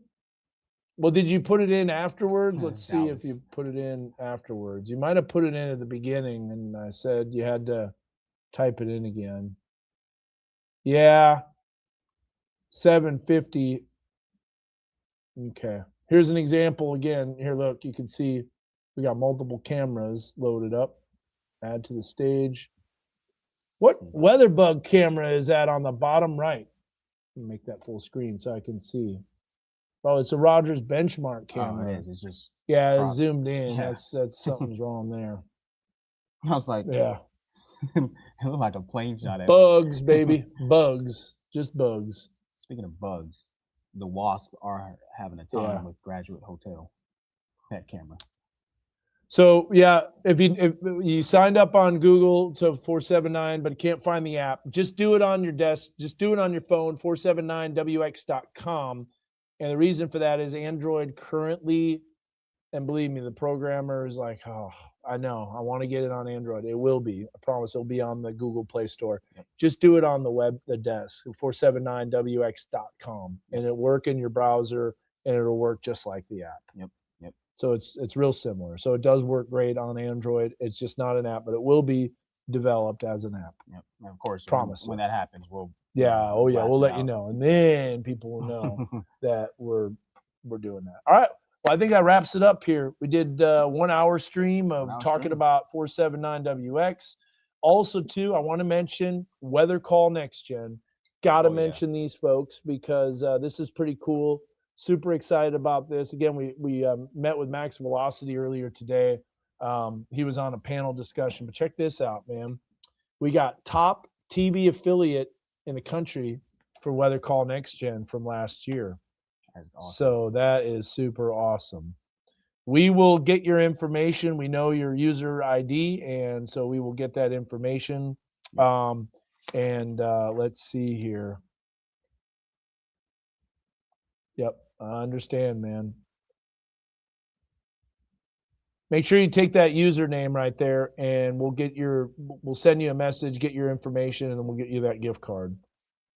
Well, did you put it in afterwards? Let's see if you put it in afterwards. You might have put it in at the beginning, and I said you had to type it in again. Yeah. 750. Okay. Here's an example again. Here, look, you can see we got multiple cameras loaded up. Add to the stage. What WeatherBug camera is that on the bottom right? Make that full screen so I can see. Oh, it's a Rogers benchmark camera. Oh, it is. It's just it's zoomed in. Yeah. That's something's wrong there. I was like, Yeah. it looked like a plane shot at me. Bugs, baby. Bugs. Just bugs. Speaking of bugs, the Wasp are having a time with Graduate Hotel. That camera. So yeah, if you signed up on Google to 479 but can't find the app, just do it on your desk. Just do it on your phone. 479wx.com. And the reason for that is Android currently, and believe me, the programmer is like, oh, I know, I want to get it on Android. It will be. I promise it'll be on the Google Play Store. Yep. Just do it on the web, the desk, 479wx.com, and it'll work in your browser, and it'll work just like the app. Yep. Yep. So it's real similar. So it does work great on Android. It's just not an app, but it will be developed as an app. Yep. And of course, Promise when that happens, we'll we'll let you know, and then people will know that we're doing that. All right. Well, I think that wraps it up here. We did 1 hour stream of talking about 479WX. Also, too, I want to mention Weather Call Next Gen. Got to mention these folks because this is pretty cool. Super excited about this. Again, we met with Max Velocity earlier today. He was on a panel discussion, but check this out, man. We got top TV affiliate in the country for Weather Call Next Gen from last year. That's awesome. So that is super awesome. We will get your information. We know your user ID, and so we will get that information. Let's see here. Yep, I understand, man. Make sure you take that username right there, and we'll send you a message, get your information, and then we'll get you that gift card.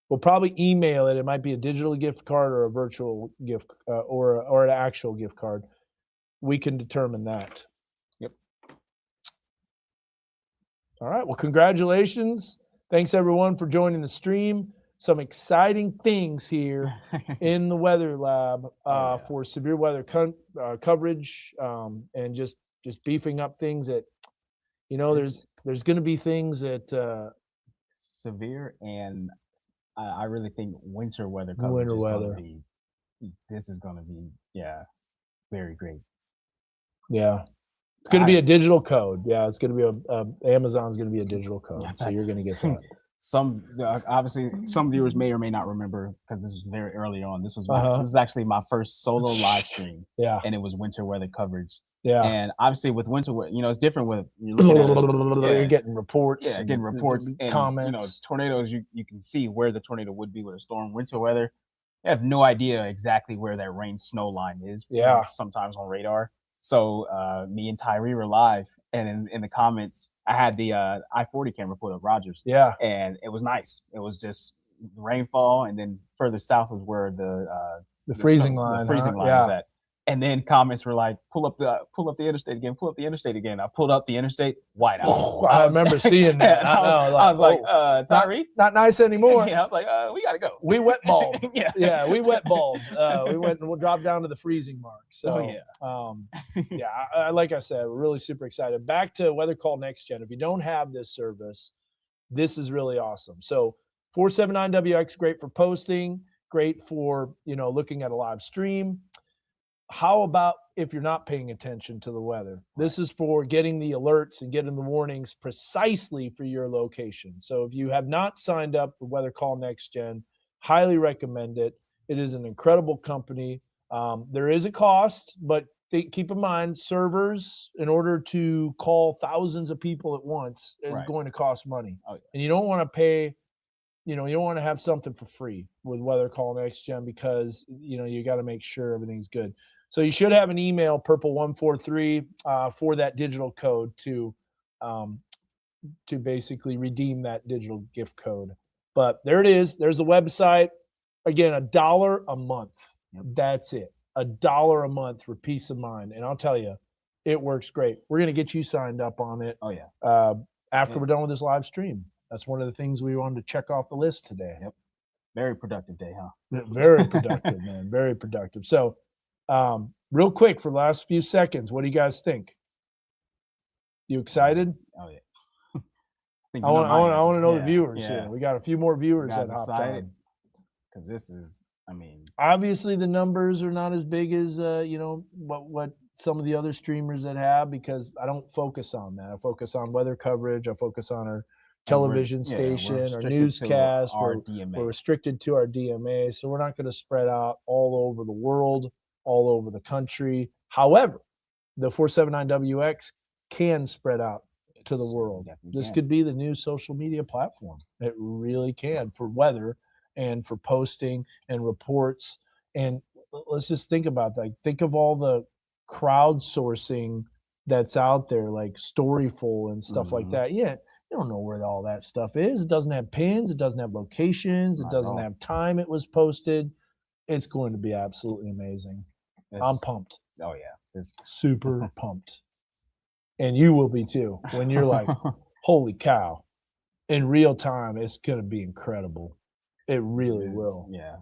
We'll probably email it. It might be a digital gift card or a virtual gift or an actual gift card. We can determine that. Yep. All right. Well, congratulations. Thanks, everyone, for joining the stream. Some exciting things here in the Weather Lab for severe weather coverage and just beefing up things that, there's going to be things that severe, and I really think winter weather coverage this is going to be very great. Yeah. It's going to be a digital code. Yeah, it's going to be Amazon's going to be a digital code. So you're going to get that. Obviously some viewers may or may not remember because this was very early on. This was actually my first solo live stream. Yeah. And it was winter weather coverage. Yeah. And obviously with winter, it's different with you're getting reports. Yeah, getting reports and comments. Tornadoes, you can see where the tornado would be with a storm. Winter weather, you have no idea exactly where that rain snow line is. Yeah. Sometimes on radar. So me and Tyree were live, and in the comments, I had the I-40 camera put up Rogers. Yeah. And it was nice. It was just rainfall, and then further south was where the freezing line. The freezing line is at. And then comments were like, pull up the interstate again, pull up the interstate again. I pulled up the interstate, whiteout. I remember seeing that. I was like, Tyree, not nice anymore. Yeah, I was like, we gotta go. We wet balled. Yeah, we wet balled. We'll drop down to the freezing mark. So like I said, we're really super excited. Back to Weather Call Next Gen. If you don't have this service, this is really awesome. So 479WX, great for posting, great for looking at a live stream. How about if you're not paying attention to the weather? This is for getting the alerts and getting the warnings precisely for your location. So if you have not signed up for Weather Call Next Gen, highly recommend it. It is an incredible company. There is a cost, but keep in mind, servers, in order to call thousands of people at once, is going to cost money. Oh, yeah. And you don't want to pay, you don't want to have something for free with Weather Call Next Gen, because, you got to make sure everything's good. So you should have an email, Purple143, for that digital code to basically redeem that digital gift code. But there it is. There's the website. Again, $1 a month. Yep. That's it. $1 a month for peace of mind. And I'll tell you, it works great. We're going to get you signed up on it. Oh, yeah. After we're done with this live stream. That's one of the things we wanted to check off the list today. Yep. Very productive day, huh? Very productive, man. Very productive. So, real quick, for the last few seconds, what do you guys think? You excited? Oh, yeah. I want to know the viewers here. We got a few more viewers that hopped on. Because this is, obviously the numbers are not as big as what some of the other streamers that have, because I don't focus on that. I focus on weather coverage. I focus on our television station, our newscast. We're restricted to our DMA, so we're not going to spread out all over the world, all over the country. However, the 479WX can spread out to the world. This could be the new social media platform. It really can, for weather and for posting and reports. And let's just think about that. Think of all the crowdsourcing that's out there, like Storyful and stuff like that. Yeah, you don't know where all that stuff is. It doesn't have pins. It doesn't have locations. It doesn't have time it was posted. It's going to be absolutely amazing. I'm pumped. Oh, yeah. It's super pumped. And you will be too, when you're like, holy cow, in real time, it's going to be incredible. It really will. Yeah.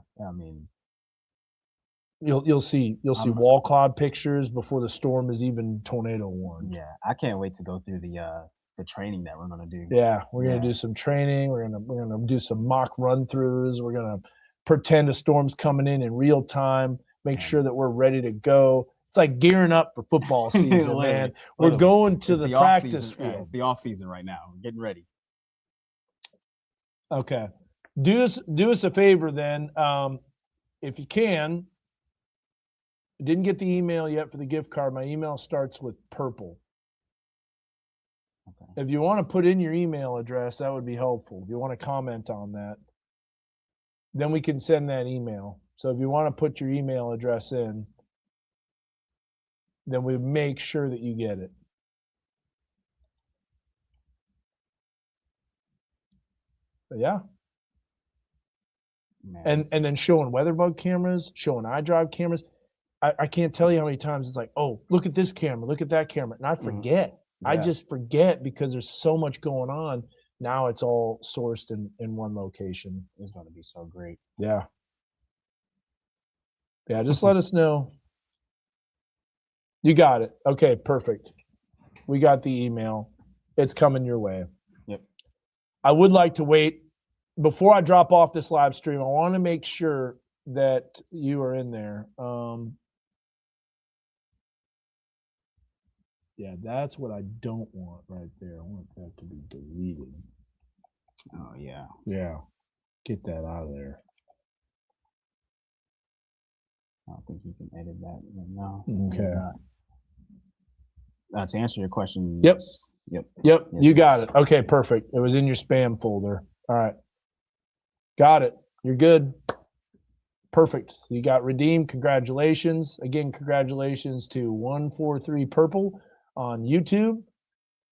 You'll see wall cloud pictures before the storm is even tornado warned. Yeah. I can't wait to go through the training that we're going to do. Yeah. We're going to do some training. We're going to do some mock run throughs. We're going to pretend a storm's coming in real time, make sure that we're ready to go. It's like gearing up for football season, man. We're going to the practice field. It's the off season right now. We're getting ready. Okay. Do us a favor then. If you can, I didn't get the email yet for the gift card. My email starts with purple. Okay. If you want to put in your email address, that would be helpful. If you want to comment on that, then we can send that email. So if you want to put your email address in, then we make sure that you get it. But yeah. Man, and then showing WeatherBug cameras, showing iDrive cameras. I can't tell you how many times it's like, oh, look at this camera, look at that camera. And I forget. Yeah. I just forget because there's so much going on. Now it's all sourced in one location. It's going to be so great. Yeah. Yeah, just let us know. You got it. Okay, perfect. We got the email. It's coming your way. Yep. I would like to wait. Before I drop off this live stream, I want to make sure that you are in there. Yeah, that's what I don't want right there. I want that to be deleted. Oh, yeah. Yeah. Get that out of there. I don't think you can edit that right now. Okay. To answer your question. Yep. Yep. Yep. Yes, you got it. Okay, perfect. It was in your spam folder. All right. Got it. You're good. Perfect. So you got redeemed. Congratulations. Again, congratulations to 143 Purple on YouTube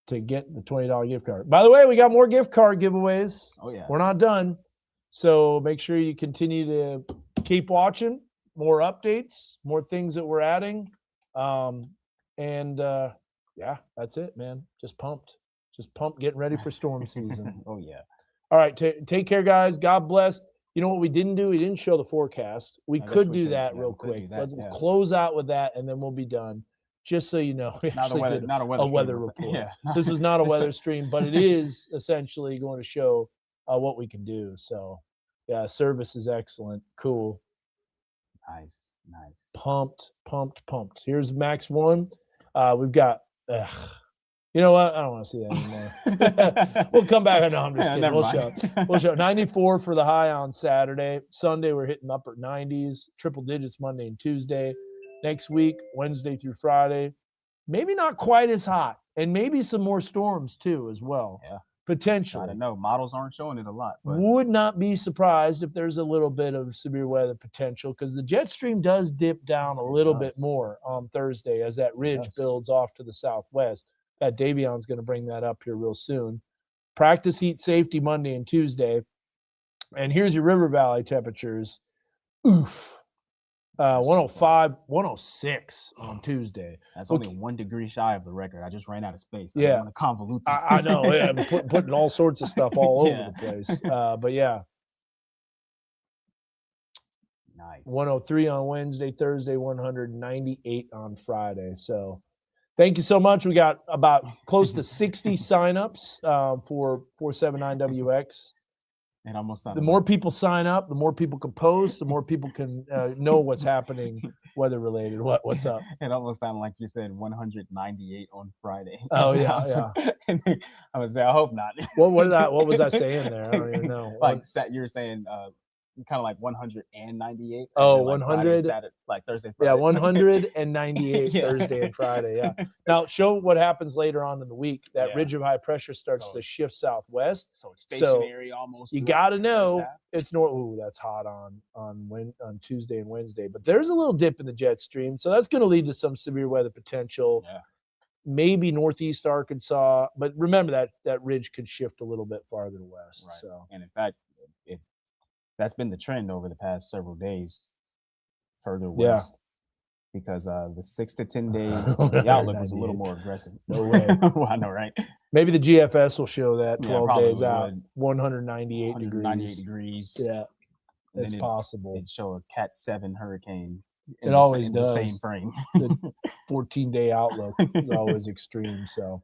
to get the $20 gift card. By the way, we got more gift card giveaways. Oh, yeah. We're not done. So make sure you continue to keep watching. more updates, more things that we're adding. Yeah, that's it, man. Just pumped, getting ready for storm season. Oh yeah. All right, take care, guys. God bless. You know what we didn't do? We didn't show the forecast. We could do that real quick. Let's close out with that, and then we'll be done. Just so you know, we actually did a weather report. Yeah. This is not a weather stream, but it is essentially going to show what we can do. So, yeah, service is excellent. Cool. Nice. Pumped. Here's Max 1. We've got. You know what? I don't want to see that anymore. We'll come back. No, I'm just kidding. We'll show 94 for the high on Saturday. Sunday, we're hitting upper 90s, triple digits Monday and Tuesday. Next week, Wednesday through Friday, maybe not quite as hot, and maybe some more storms too as well. Yeah, potentially. I don't know. Models aren't showing it a lot. But would not be surprised if there's a little bit of severe weather potential because the jet stream does dip down a little bit more on Thursday as that ridge builds off to the southwest. That Davion's going to bring that up here real soon. Practice heat safety Monday and Tuesday. And here's your River Valley temperatures. Oof. 105, 106 on Tuesday. That's only 1 degree shy of the record. I just ran out of space. I want to convolute that. I know. Yeah, I'm putting all sorts of stuff all over the place. But yeah. Nice. 103 on Wednesday, Thursday, 198 on Friday. So thank you so much. We got about close to 60 signups for 479WX. And almost the more people sign up, the more people can post, the more people can know what's happening weather related. What's up? It almost sounded like you said 198 on Friday. Oh yeah. I would say I hope not. What was I saying there? I don't even know. Like you were saying kind of like 198. Oh, like 100. Saturday, like Thursday, Friday. Yeah, 198 Thursday and Friday. Yeah. Now show what happens later on in the week. That ridge of high pressure starts to shift southwest. So it's stationary almost. You got to know it's north. Ooh, that's hot on Tuesday and Wednesday. But there's a little dip in the jet stream, so that's going to lead to some severe weather potential. Yeah. Maybe northeast Arkansas, but remember that ridge could shift a little bit farther west. Right. So, and in fact, that's been the trend over the past several days, further west, because the 6 to 10 day the outlook was a little more aggressive. No way. Well, I know, right? Maybe the GFS will show that 12 days out, 198 degrees. Yeah, it's possible. It'd show a Cat 7 hurricane. It always does. The same frame. The 14-day outlook is always extreme. So,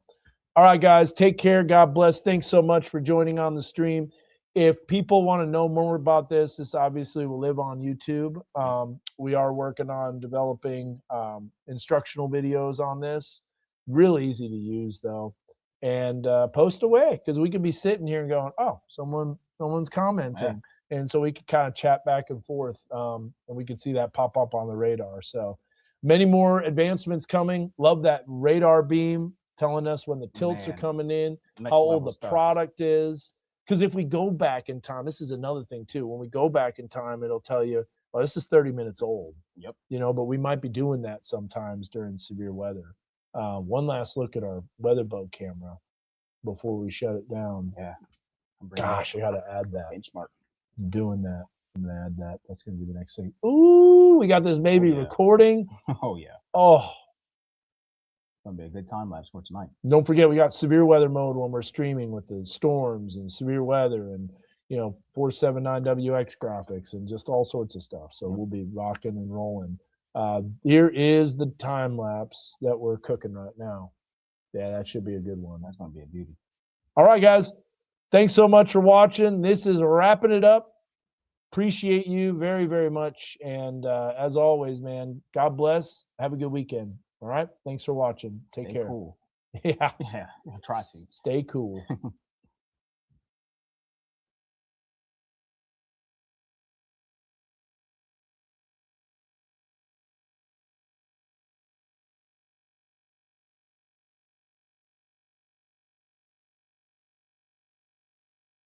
all right, guys, take care. God bless. Thanks so much for joining on the stream. If people want to know more about this obviously will live on YouTube. We are working on developing instructional videos on this. Really easy to use, though. And post away because we could be sitting here and going, oh, someone's commenting. Yeah. And so we could kind of chat back and forth, and we could see that pop up on the radar. So many more advancements coming. Love that radar beam telling us when the tilts are coming in, how old the product is. Because if we go back in time, this is another thing too. When we go back in time, it'll tell you, well, this is 30 minutes old. Yep. But we might be doing that sometimes during severe weather. One last look at our weather bug camera before we shut it down. Yeah. Gosh, I got to add that. Benchmark. I'm doing that. I'm going to add that. That's going to be the next thing. Ooh, we got this baby recording. Oh, yeah. Oh. Gonna be a good time lapse for tonight. Don't forget, we got severe weather mode when we're streaming with the storms and severe weather and 479WX graphics and just all sorts of stuff. So we'll be rocking and rolling. Here is the time lapse that we're cooking right now. Yeah, that should be a good one. That's gonna be a beauty. All right, guys. Thanks so much for watching. This is wrapping it up. Appreciate you very, very much. And as always, man, God bless. Have a good weekend. All right. Thanks for watching. Take care. Cool. Yeah. Yeah. Try to. Stay cool.